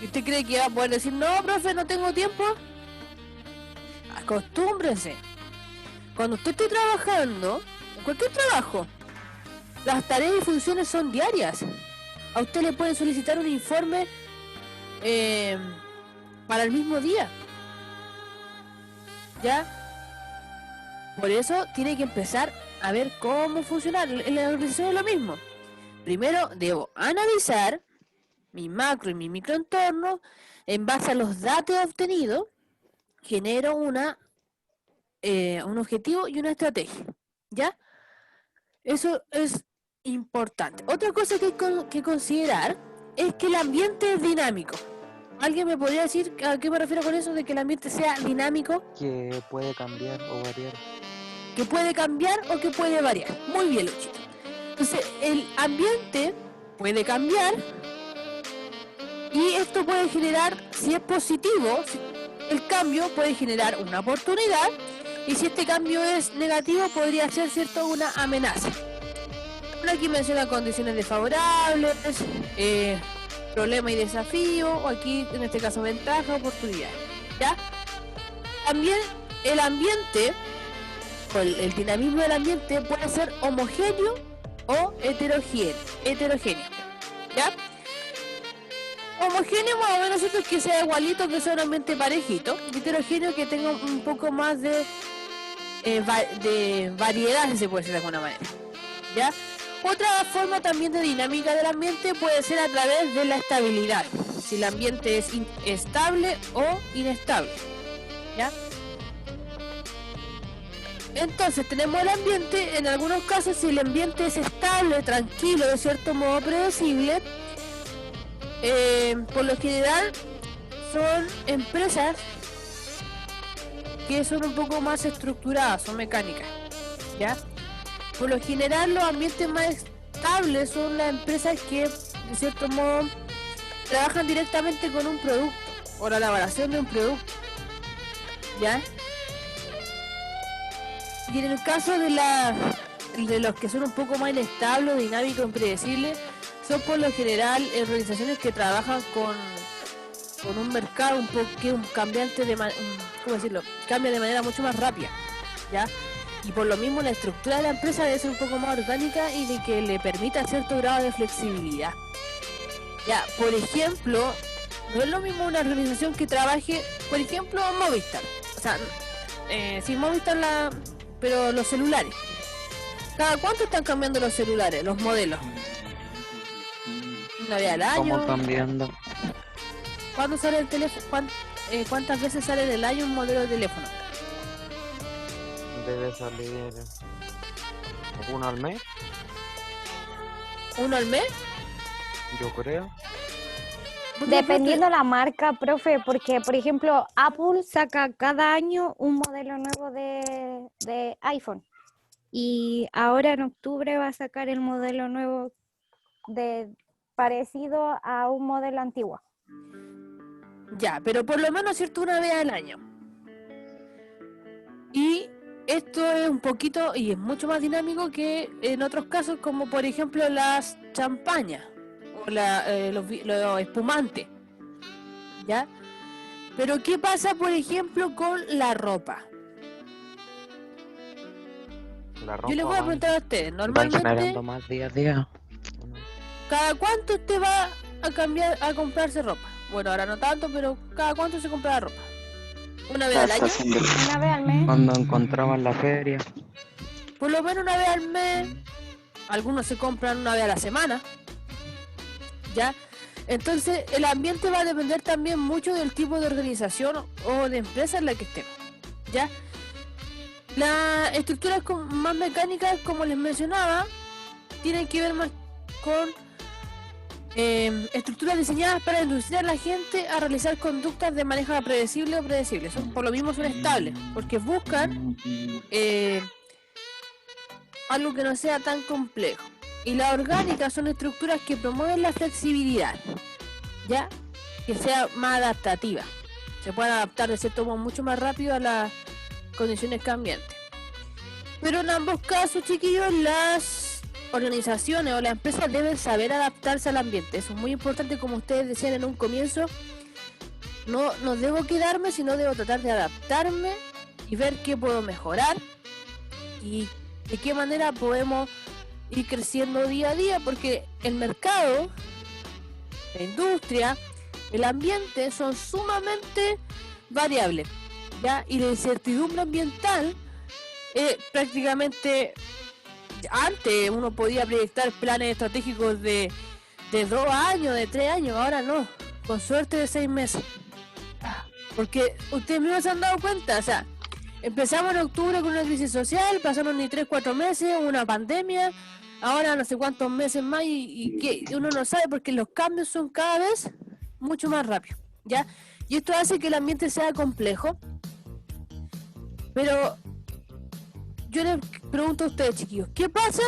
¿Y usted cree que va a poder decir, no, profe, no tengo tiempo? Acostúmbrense. Cuando usted esté trabajando, en cualquier trabajo, las tareas y funciones son diarias. A usted le pueden solicitar un informe para el mismo día. ¿Ya? Por eso tiene que empezar a ver cómo funcionar. En la organización es lo mismo. Primero debo analizar mi macro y mi microentorno. En base a los datos obtenidos, genero un objetivo y una estrategia. ¿Ya? Eso es importante. Otra cosa que hay que considerar es que el ambiente es dinámico. ¿Alguien me podría decir a qué me refiero con eso de que el ambiente sea dinámico? Que puede cambiar o variar. Que puede cambiar o que puede variar. Muy bien, Luchito. Entonces, el ambiente puede cambiar Y esto puede generar, si es positivo, el cambio puede generar una oportunidad, y si este cambio es negativo podría ser, ¿cierto?, una amenaza. Aquí menciona condiciones desfavorables, problema y desafío, o aquí en este caso ventaja, oportunidad. ¿Ya? También el ambiente, o el dinamismo del ambiente puede ser homogéneo o heterogéneo. ¿Ya? Homogéneo más o menos es que sea igualito, que sea un ambiente parejito. Heterogéneo, que tenga un poco más de variedad, si se puede decir de alguna manera. ¿Ya? Otra forma también de dinámica del ambiente puede ser a través de la estabilidad, si el ambiente es estable o inestable. ¿Ya? Entonces tenemos el ambiente, en algunos casos, si el ambiente es estable, tranquilo, de cierto modo predecible, por lo general son empresas que son un poco más estructuradas, son mecánicas, ¿ya? Por lo general los ambientes más estables son las empresas que de cierto modo trabajan directamente con un producto o la elaboración de un producto, ¿ya? Y en el caso de los que son un poco más inestables, dinámicos, impredecibles, son por lo general organizaciones que trabajan con un mercado un poco que un cambiante ¿cómo decirlo? Cambia de manera mucho más rápida, ¿ya? Y por lo mismo la estructura de la empresa debe ser un poco más orgánica y de que le permita cierto grado de flexibilidad. Ya, por ejemplo, no es lo mismo una organización que trabaje, por ejemplo, Movistar. O sea, sí, Movistar pero los celulares. ¿Cada cuánto están cambiando los celulares, los modelos? ¿Una vez al año? ¿Cómo cambiando? ¿Cuándo sale el teléfono? ¿Cuántas veces sale en el año un modelo de teléfono? Debe salir uno al mes, ¿Uno al mes? yo creo. Dependiendo la marca, profe, porque por ejemplo Apple saca cada año un modelo nuevo de iPhone y ahora en octubre va a sacar el modelo nuevo parecido a un modelo antiguo. Ya, pero por lo menos, ¿cierto?, una vez al año. Y esto es un poquito y es mucho más dinámico que en otros casos, como por ejemplo las champañas o los espumantes, ¿ya? Pero ¿qué pasa, por ejemplo, con la ropa? La ropa Yo les voy a preguntar a ustedes, van normalmente, generando más día a día. ¿cada cuánto usted va a comprarse ropa? Bueno, ahora no tanto, pero ¿cada cuánto se compra la ropa? ¿Una vez al año? Una vez al mes. Cuando encontraban la feria. Por lo menos una vez al mes. Algunos se compran una vez a la semana, ¿ya? Entonces el ambiente va a depender también mucho del tipo de organización o de empresa en la que estemos, ¿ya? Las estructuras más mecánicas, como les mencionaba, tienen que ver más con estructuras diseñadas para inducir a la gente a realizar conductas de manera predecible o predecible. Por lo mismo son estables, porque buscan algo que no sea tan complejo. Y las orgánicas son estructuras que promueven la flexibilidad, ¿ya? Que sea más adaptativa. Se pueden adaptar de cierto modo mucho más rápido a las condiciones cambiantes. Pero en ambos casos, chiquillos, las organizaciones o las empresas deben saber adaptarse al ambiente. Eso es muy importante, como ustedes decían en un comienzo. No debo quedarme, sino debo tratar de adaptarme y ver qué puedo mejorar y de qué manera podemos ir creciendo día a día, porque el mercado, la industria, el ambiente son sumamente variables, ¿ya? Y la incertidumbre ambiental prácticamente antes uno podía proyectar planes estratégicos de 2 años, de 3 años, ahora no, con suerte de 6 meses. Porque ustedes mismos se han dado cuenta, o sea, empezamos en octubre con una crisis social, pasaron ni 3-4 meses, una pandemia, ahora no sé cuántos meses más y que uno no sabe porque los cambios son cada vez mucho más rápidos, ¿ya? Y esto hace que el ambiente sea complejo. Pero yo les pregunto a ustedes, chiquillos, ¿qué pasa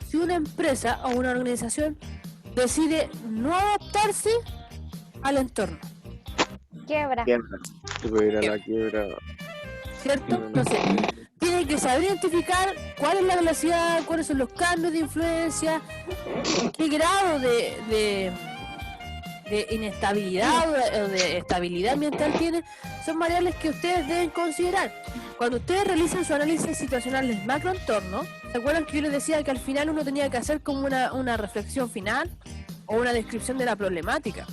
si una empresa o una organización decide no adaptarse al entorno, Quiebra. Quiebra. Se puede ir a la quiebra. ¿cierto? Entonces, tiene que saber identificar cuál es la velocidad, cuáles son los cambios de influencia, qué grado de inestabilidad o de estabilidad ambiental tiene. Son variables que ustedes deben considerar. Cuando ustedes realizan su análisis situacional del macroentorno, ¿se acuerdan que yo les decía que al final uno tenía que hacer como una reflexión final o una descripción de la problemática?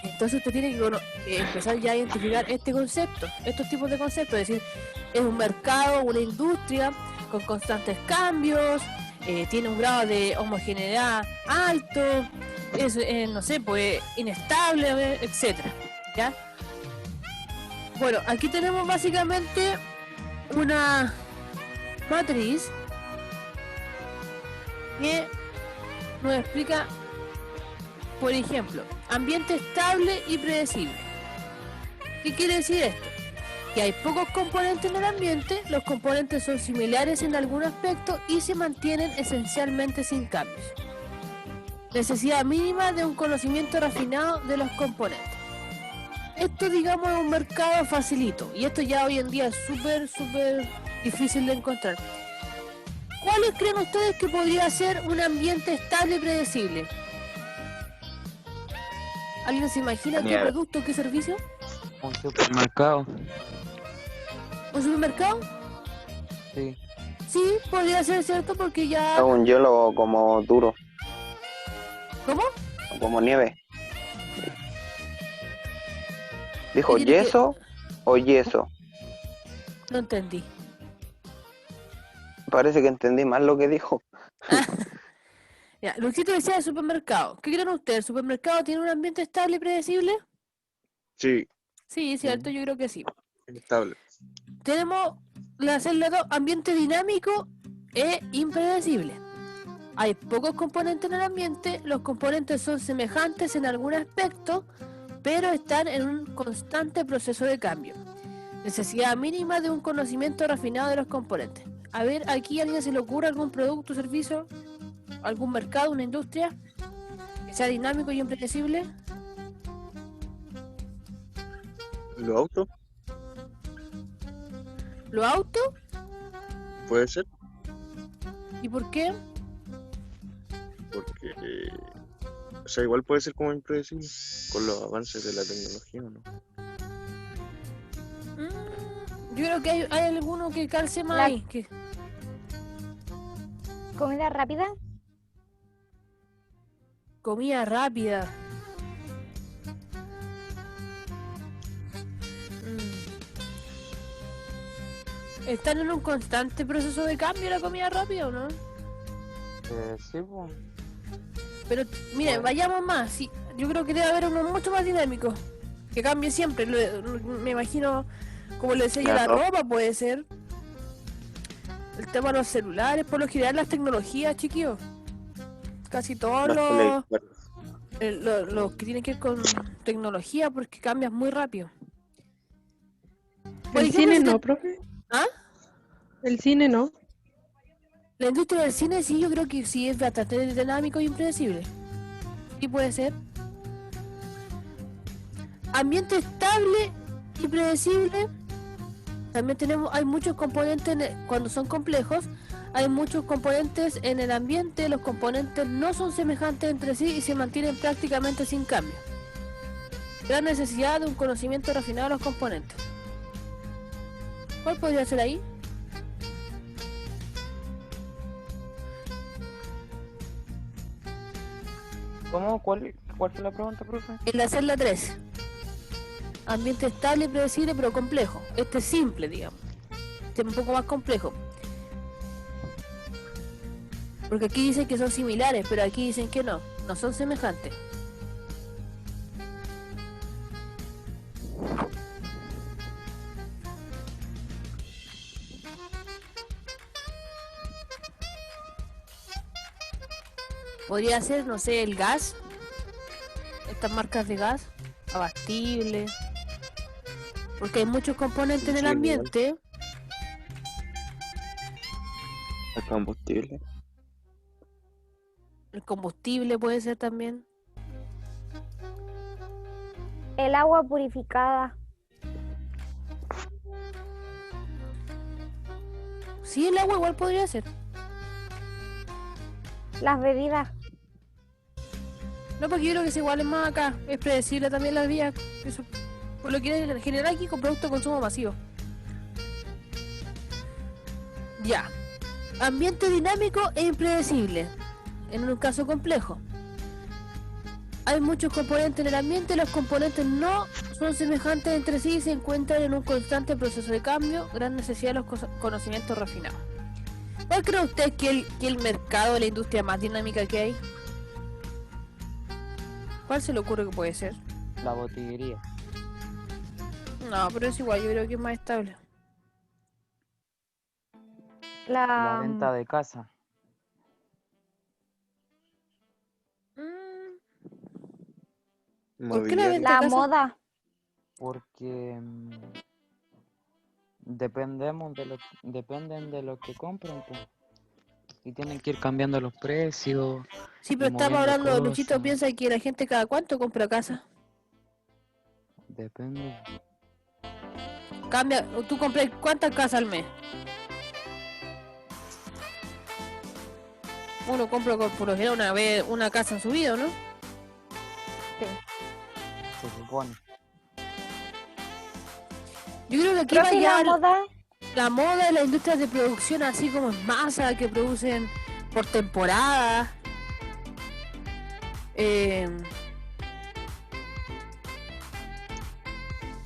Entonces usted tiene que empezar ya a identificar este concepto, estos tipos de conceptos, es decir, es un mercado, una industria con constantes cambios, tiene un grado de homogeneidad alto, es, no sé, pues inestable, etcétera, ¿ya? Bueno, aquí tenemos básicamente una matriz que nos explica, por ejemplo, ambiente estable y predecible. ¿Qué quiere decir esto? Que hay pocos componentes en el ambiente, los componentes son similares en algún aspecto y se mantienen esencialmente sin cambios. Necesidad mínima de un conocimiento refinado de los componentes. Esto, digamos, es un mercado facilito, y esto ya hoy en día es súper difícil de encontrar. ¿Cuáles creen ustedes que podría ser un ambiente estable y predecible? ¿Alguien se imagina qué producto, qué servicio? Un supermercado. ¿Un supermercado? Sí. Sí, podría ser cierto porque ya... Un hielo como duro, ¿Cómo? como nieve. ¿Dijo ¿Qué tiene yeso o yeso? No entendí. Parece que entendí mal lo que dijo. Ya, Luisito decía el supermercado. ¿Qué creen ustedes? ¿El supermercado tiene un ambiente estable y predecible? Sí, Sí, cierto, yo creo que sí. estable. Tenemos la celda 2, ambiente dinámico e impredecible. Hay pocos componentes en el ambiente, los componentes son semejantes en algún aspecto, pero están en un constante proceso de cambio. Necesidad mínima de un conocimiento refinado de los componentes. A ver, ¿aquí a alguien se le ocurre algún producto o servicio? ¿Algún mercado, una industria? Que sea dinámico y impredecible. ¿Los autos? ¿Los autos? Puede ser, ¿Y por qué? porque... o sea, igual puede ser como impredecible con los avances de la tecnología, ¿no? Yo creo que hay alguno que calce más La- ahí. Que... Comida rápida. Comida rápida. ¿Están en un constante proceso de cambio la comida rápida o no? Sí, pues. Pero miren, vayamos más. Sí, yo creo que debe haber uno mucho más dinámico. Que cambie siempre. Me imagino, como le decía yo, la Claro. ropa puede ser. El tema de los celulares, por lo general las tecnologías, chiquillos. Casi todos Los televisores. los que tienen que ver con tecnología, porque cambian muy rápido. Por El ejemplo, cine si te- no, profe. ¿Ah? El cine no. La industria del cine sí, yo creo que sí es bastante dinámico y impredecible. Sí puede ser. Ambiente estable y predecible. También hay muchos componentes cuando son complejos. Hay muchos componentes en el ambiente. Los componentes no son semejantes entre sí y se mantienen prácticamente sin cambio. Gran necesidad de un conocimiento refinado de los componentes. ¿Cuál podría ser ahí? ¿Cómo? ¿Cuál fue la pregunta, profe? En la celda 3. Ambiente estable y predecible pero complejo. Este es simple, digamos. Este es un poco más complejo. Porque aquí dicen que son similares, pero aquí dicen que no. No son semejantes. Podría ser, no sé, el gas. Estas marcas de gas. Abastible. Porque hay muchos componentes en el Sí, ambiente. El combustible. El combustible puede ser también. El agua purificada, Sí, el agua igual podría ser. las bebidas, No, porque yo creo que es igual es más acá. Es predecible también las vías. Eso, por lo que en general aquí con producto de consumo masivo. Ya. Ambiente dinámico e impredecible. En un caso complejo. Hay muchos componentes en el ambiente, los componentes no son semejantes entre sí y se encuentran en un constante proceso de cambio, gran necesidad de los conocimientos refinados. ¿Cuál cree usted que el mercado de la industria más dinámica que hay? ¿Cuál se le ocurre que puede ser? La botillería. No, pero es igual, yo creo que es más estable. La la, venta de casa. ¿Por qué la Mobiliario. venta la de casa? moda, Porque dependen de lo que compran, pues. Y tienen que ir cambiando los precios Sí, y pero estamos moviendo hablando, Luchito cosas. piensa que la gente cada cuánto compra casa. Depende. Cambia, tú compras cuántas casas al mes. Uno compra por lo general una vez una casa en su vida, ¿no? Se supone. Yo creo que aquí creo va que ya la moda, la moda y las industrias de producción así como en masa que producen por temporada.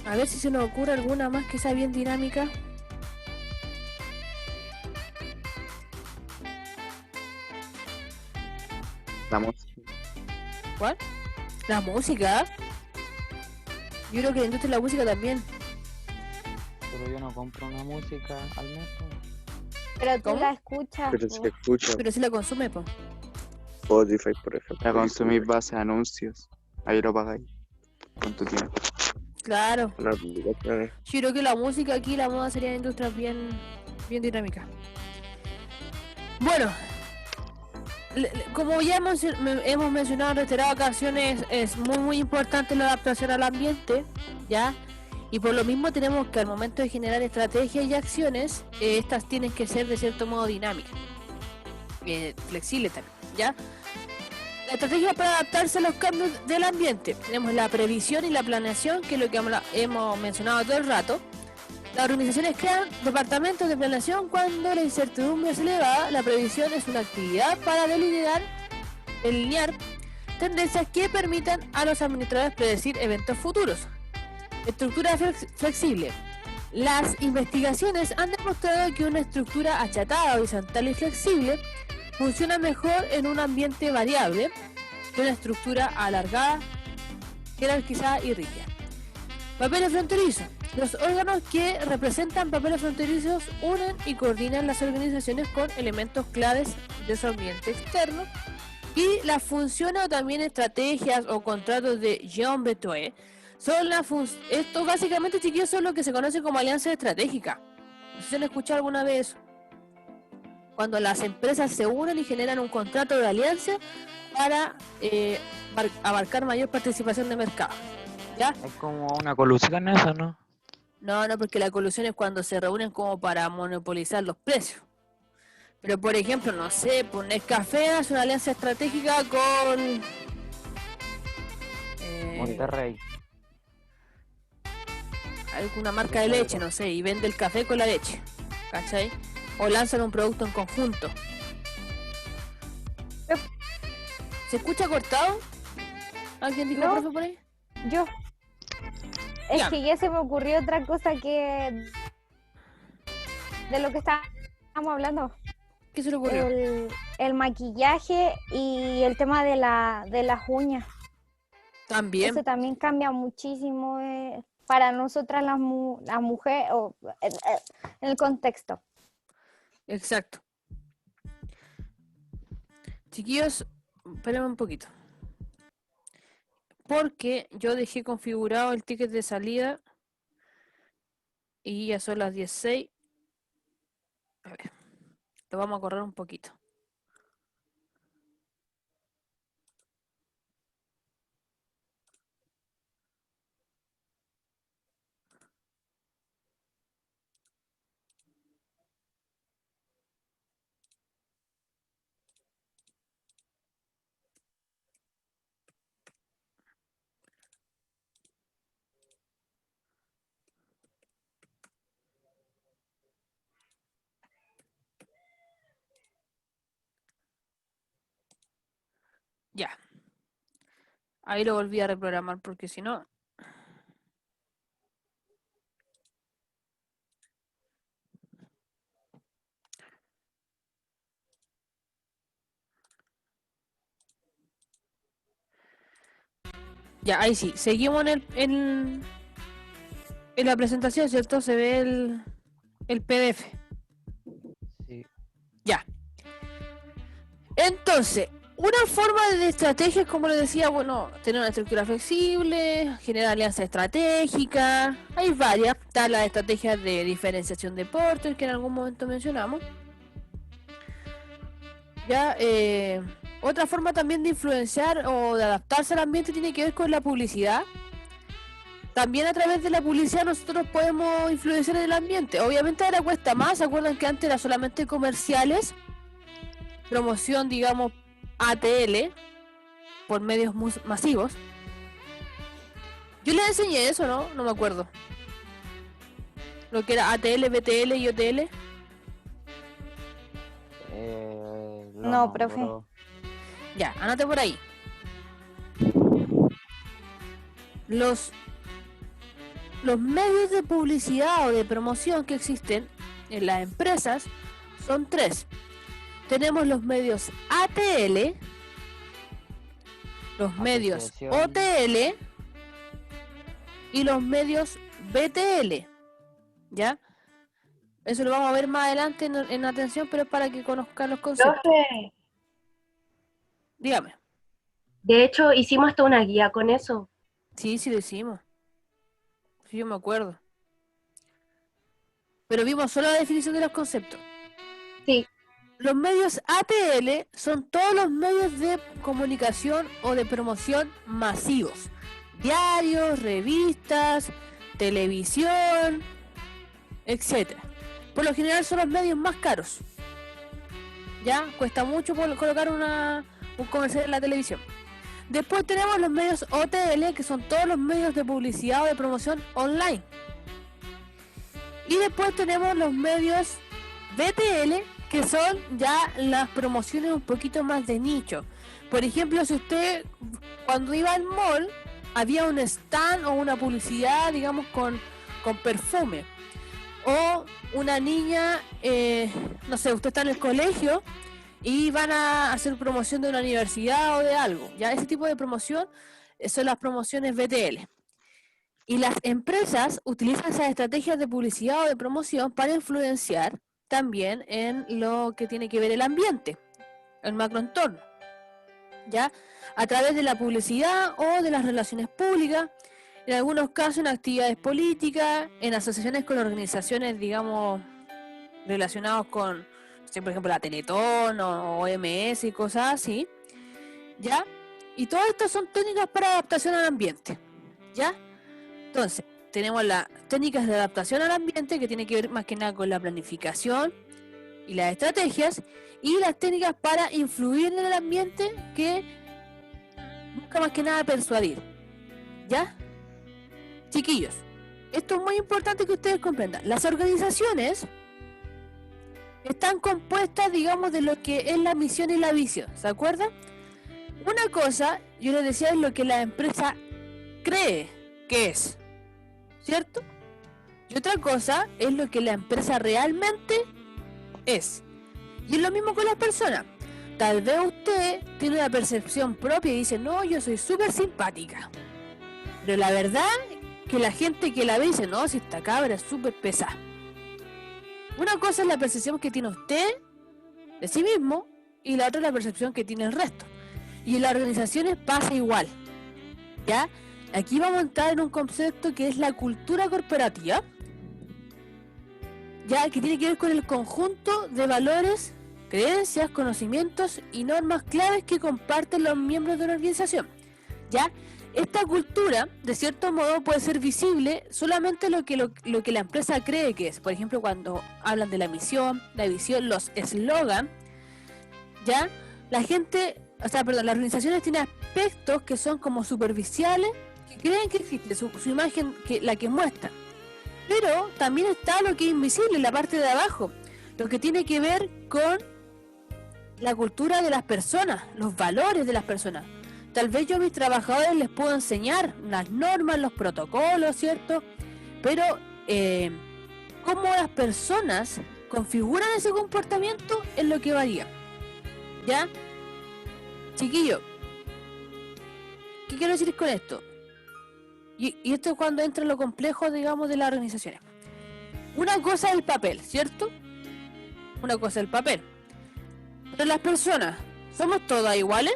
A ver si se nos ocurre alguna más que sea bien dinámica. La música. ¿Cuál? La música. Yo creo que la industria de la música también. Pero yo no compro una música al mes, pues. pero tú ¿Cómo? la escuchas, Pero po. se escucha Pero si la consume, pues. Spotify, por ejemplo. La YouTube. consumís base a anuncios. Ahí lo pagáis con tu tiempo. Claro. Una aplicación. Yo creo que la música aquí, la moda sería industria bien dinámica. Bueno, como ya hemos mencionado en reiteradas ocasiones, es muy importante la adaptación al ambiente, ¿ya? Y por lo mismo tenemos que al momento de generar estrategias y acciones, estas tienen que ser de cierto modo dinámicas, flexibles también, ¿ya? La estrategia para adaptarse a los cambios del ambiente. Tenemos la previsión y la planeación, que es lo que hemos mencionado todo el rato. Las organizaciones crean departamentos de planeación cuando la incertidumbre es elevada. La previsión es una actividad para delinear tendencias que permitan a los administradores predecir eventos futuros. Estructura flexible. Las investigaciones han demostrado que una estructura achatada, horizontal y flexible funciona mejor en un ambiente variable que una estructura alargada, jerarquizada y rígida. Papeles fronterizos. Los órganos que representan papeles fronterizos unen y coordinan las organizaciones con elementos claves de su ambiente externo y las funciones o también estrategias o contratos de Jean Betoé son esto básicamente, chiquillos, son lo que se conoce como alianza estratégica. No sé si han escuchado alguna vez cuando las empresas se unen y generan un contrato de alianza para abarcar mayor participación de mercado. ¿Ya? Es como una colusión esa, ¿no? No, porque la colusión es cuando se reúnen como para monopolizar los precios. Pero por ejemplo, no sé, Nescafé hace una alianza estratégica con Monterrey. alguna marca de leche, no sé, y vende el café con la leche, ¿cachai? O lanzan un producto en conjunto. ¿Se escucha cortado? ¿Alguien dijo No. profe por ahí? Yo. Es Ya. que ya se me ocurrió otra cosa que de lo que estábamos hablando. ¿Qué se le ocurrió? El maquillaje y el tema de las uñas. También. Eso también cambia muchísimo para nosotras las mujeres o en el contexto. Exacto. Chiquillos, espérenme un poquito. Porque yo dejé configurado el ticket de salida y ya son las 16. A ver, lo vamos a correr un poquito. Ya. Ahí lo volví a reprogramar porque si no... Ya, ahí sí. Seguimos en la presentación, ¿cierto? Se ve el PDF. Sí. Ya. Entonces, una forma de estrategia es, como les decía, bueno, tener una estructura flexible, generar alianzas estratégicas. Hay varias. Está la estrategia de diferenciación de porter, que en algún momento mencionamos. Ya, otra forma también de influenciar o de adaptarse al ambiente tiene que ver con la publicidad. También a través de la publicidad nosotros podemos influenciar en el ambiente. Obviamente ahora cuesta más. ¿Se acuerdan que antes era solamente comerciales? Promoción, digamos, ATL por medios masivos. Yo les enseñé eso, ¿no? No me acuerdo. Lo que era ATL, BTL y OTL. No, profe. nombró. Ya, anote por ahí. Los medios de publicidad o de promoción que existen en las empresas son 3. Tenemos los medios ATL, los medios Asociación. OTL y los medios BTL. ¿Ya? Eso lo vamos a ver más adelante en atención, pero es para que conozcan los conceptos. Profe, Dígame. de hecho hicimos hasta una guía con eso. Sí, sí lo hicimos. Sí, yo me acuerdo. Pero vimos solo la definición de los conceptos. Sí, Los medios ATL son todos los medios de comunicación o de promoción masivos. Diarios, revistas, televisión, etc. Por lo general son los medios más caros. Ya, cuesta mucho colocar un comercial en la televisión. Después tenemos los medios OTL, que son todos los medios de publicidad o de promoción online. Y después tenemos los medios BTL, que son ya las promociones un poquito más de nicho. Por ejemplo, si usted cuando iba al mall había un stand o una publicidad, digamos, con perfume. O una niña, no sé, usted está en el colegio y van a hacer promoción de una universidad o de algo. Ya ese tipo de promoción son las promociones BTL. Y las empresas utilizan esas estrategias de publicidad o de promoción para influenciar también en lo que tiene que ver el ambiente, el macroentorno, ¿ya? A través de la publicidad o de las relaciones públicas, en algunos casos en actividades políticas, en asociaciones con organizaciones, digamos, relacionadas con, por ejemplo, la Teletón o OMS y cosas así, ¿ya? Y todas estas son técnicas para adaptación al ambiente, ¿ya? Entonces, tenemos las técnicas de adaptación al ambiente, que tiene que ver más que nada con la planificación y las estrategias, y las técnicas para influir en el ambiente, que busca más que nada persuadir. ¿Ya? Chiquillos, esto es muy importante que ustedes comprendan. Las organizaciones están compuestas, digamos, de lo que es la misión y la visión, ¿se acuerdan? Una cosa, yo les decía, es lo que la empresa cree que es, ¿cierto? Y otra cosa es lo que la empresa realmente es. Y es lo mismo con las personas. Tal vez usted tiene una percepción propia y dice, no, yo soy súper simpática. Pero la verdad que la gente que la ve dice, no, si esta cabra es súper pesada. Una cosa es la percepción que tiene usted de sí mismo y la otra es la percepción que tiene el resto. Y en las organizaciones pasa igual. ¿Ya? Aquí vamos a entrar en un concepto que es la cultura corporativa, ya que tiene que ver con el conjunto de valores, creencias, conocimientos y normas claves que comparten los miembros de una organización. Ya, esta cultura, de cierto modo, puede ser visible solamente lo que la empresa cree que es. Por ejemplo, cuando hablan de la misión, la visión, los eslogan, ya, la gente, las organizaciones tienen aspectos que son como superficiales, que creen que existe su imagen, la que muestran. Pero también está lo que es invisible, la parte de abajo, lo que tiene que ver con la cultura de las personas, los valores de las personas. Tal vez yo a mis trabajadores les puedo enseñar las normas, los protocolos, ¿cierto? Pero cómo las personas configuran ese comportamiento es lo que varía. ¿Ya? Chiquillo, ¿qué quiero decir con esto? Y esto es cuando entra en lo complejo, digamos, de las organizaciones. Una cosa es el papel, ¿cierto? Una cosa es el papel. Pero las personas, ¿somos todas iguales?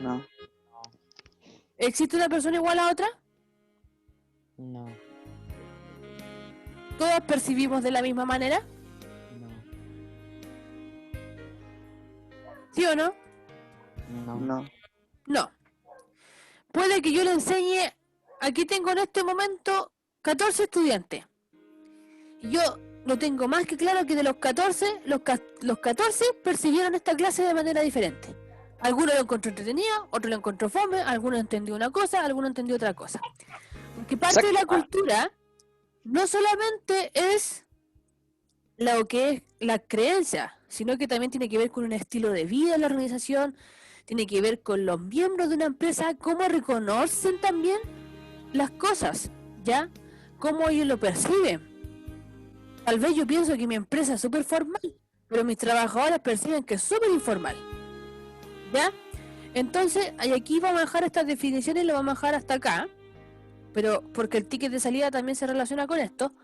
No. ¿Existe una persona igual a otra? No, ¿Todas percibimos de la misma manera? no, ¿Sí o no? no, No. No. Puede que yo le enseñe, aquí tengo en este momento 14 estudiantes. Y yo lo tengo más que claro que de los 14, los 14 percibieron esta clase de manera diferente. Algunos lo encontró entretenida, otro lo encontró fome, algunos entendió una cosa, algunos entendió otra cosa. Porque parte de la cultura no solamente es lo que es la creencia, sino que también tiene que ver con un estilo de vida en la organización, tiene que ver con los miembros de una empresa, cómo reconocen también las cosas, ¿ya? Cómo ellos lo perciben. Tal vez yo pienso que mi empresa es súper formal, pero mis trabajadores perciben que es súper informal, ¿ya? Entonces, aquí vamos a dejar estas definiciones y lo vamos a dejar hasta acá, pero porque el ticket de salida también se relaciona con esto.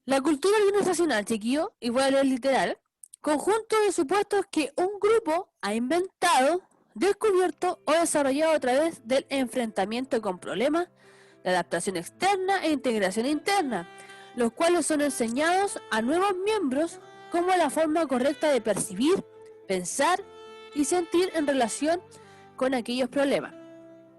La cultura organizacional, chiquillo, y voy a leer literal, conjunto de supuestos que un grupo ha inventado, descubierto o desarrollado a través del enfrentamiento con problemas, de adaptación externa e integración interna, los cuales son enseñados a nuevos miembros como la forma correcta de percibir, pensar y sentir en relación con aquellos problemas.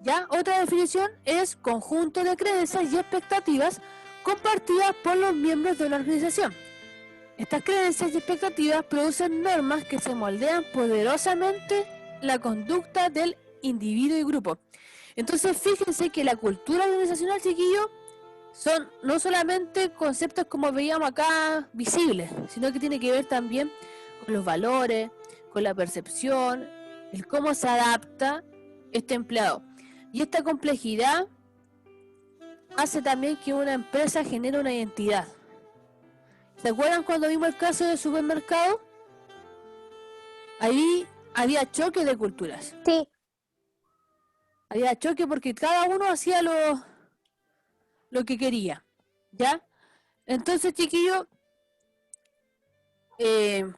¿Ya? Otra definición es conjunto de creencias y expectativas compartidas por los miembros de una organización. Estas creencias y expectativas producen normas que se moldean poderosamente la conducta del individuo y grupo. Entonces, fíjense que la cultura organizacional, chiquillo, son no solamente conceptos como veíamos acá visibles, sino que tiene que ver también con los valores, con la percepción, el cómo se adapta este empleado. Y esta complejidad hace también que una empresa genere una identidad. ¿Se acuerdan cuando vimos el caso del supermercado? Ahí había choque de culturas. Sí, Había choque porque cada uno hacía lo que quería. ¿Ya? Entonces, chiquillos,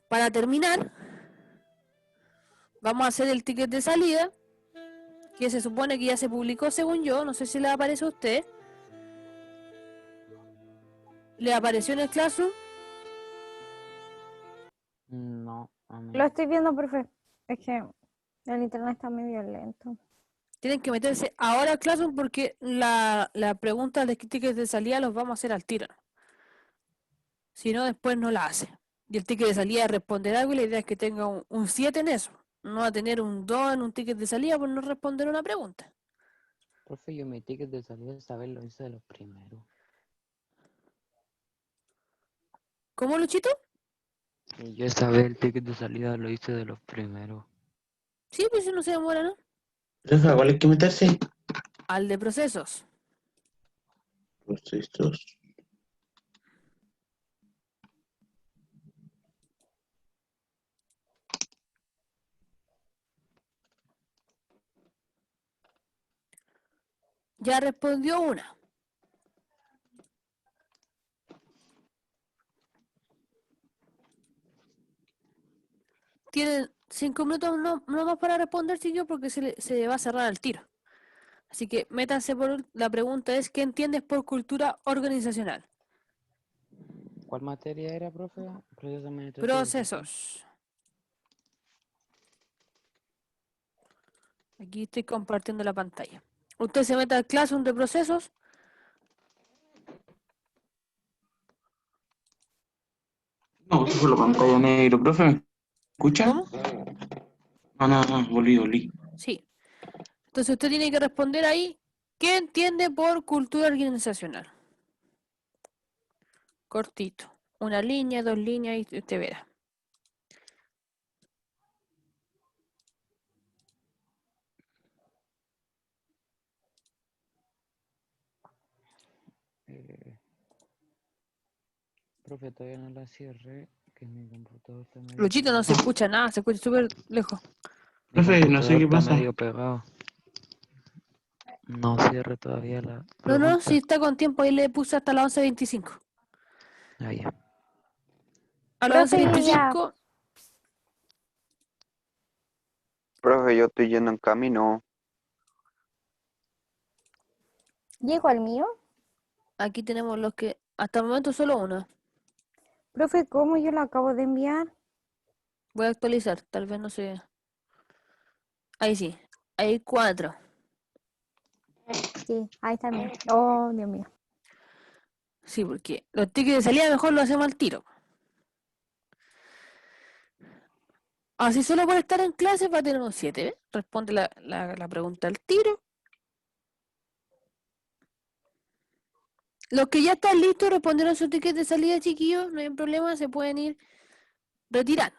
para terminar, vamos a hacer el ticket de salida, que se supone que ya se publicó según yo, no sé si le aparece a usted. ¿Le apareció en el Classroom? no, a mí. lo estoy viendo perfecto. Es que el internet está medio lento. Tienen que meterse ahora al Classroom porque la pregunta de tickets de salida los vamos a hacer al tiro. Si no, después no la hace. Y el ticket de salida es responder algo y la idea es que tenga un 7 en eso. No va a tener un 2 en un ticket de salida por no responder una pregunta. Profe, yo mi ticket de salida esta vez lo hice de los primeros. ¿Cómo, Luchito? Y yo esta vez el ticket de salida lo hice de los primeros. Sí, pues eso no se demora, ¿no? Profe, ¿cuál hay que meterse? Al de procesos. Procesos. Ya respondió una. Tienen 5 minutos no más para responder, chiquillos, porque se va a cerrar al tiro. Así que métanse por... La pregunta es, ¿qué entiendes por cultura organizacional? ¿Cuál materia era, profe? Procesos administrativos. Procesos. Aquí estoy compartiendo la pantalla. Usted se mete al Classroom de procesos. No, puso la pantalla negro. Profe, ¿me escucha? ¿Cómo? No, volví. Sí. Entonces usted tiene que responder ahí, ¿qué entiende por cultura organizacional? Cortito. Una línea, 2 líneas y usted verá. Profe, todavía no la cierre, que mi computador está medio Luchito, no se pegado. escucha nada, se escucha súper lejos. Mi Profe, no sé computador qué está pasa. medio pegado. No cierre todavía la No, pregunta. si está con tiempo, ahí le puse hasta las 11:25. Ah, ya. A las Profe, yo ya. 11:25, Profe, yo estoy yendo en camino. ¿Llego al mío? aquí tenemos los que, hasta el momento solo uno. Profe, ¿cómo yo lo acabo de enviar? Voy a actualizar, tal vez no sé. Ahí sí, hay 4. Sí, ahí está el mío. Oh, Dios mío. Sí, porque los tickets de salida mejor lo hacemos al tiro. Así solo por estar en clase va a tener un 7, ¿ves? Responde la pregunta al tiro. Los que ya están listos respondieron su ticket de salida, chiquillos, no hay problema, se pueden ir retirando.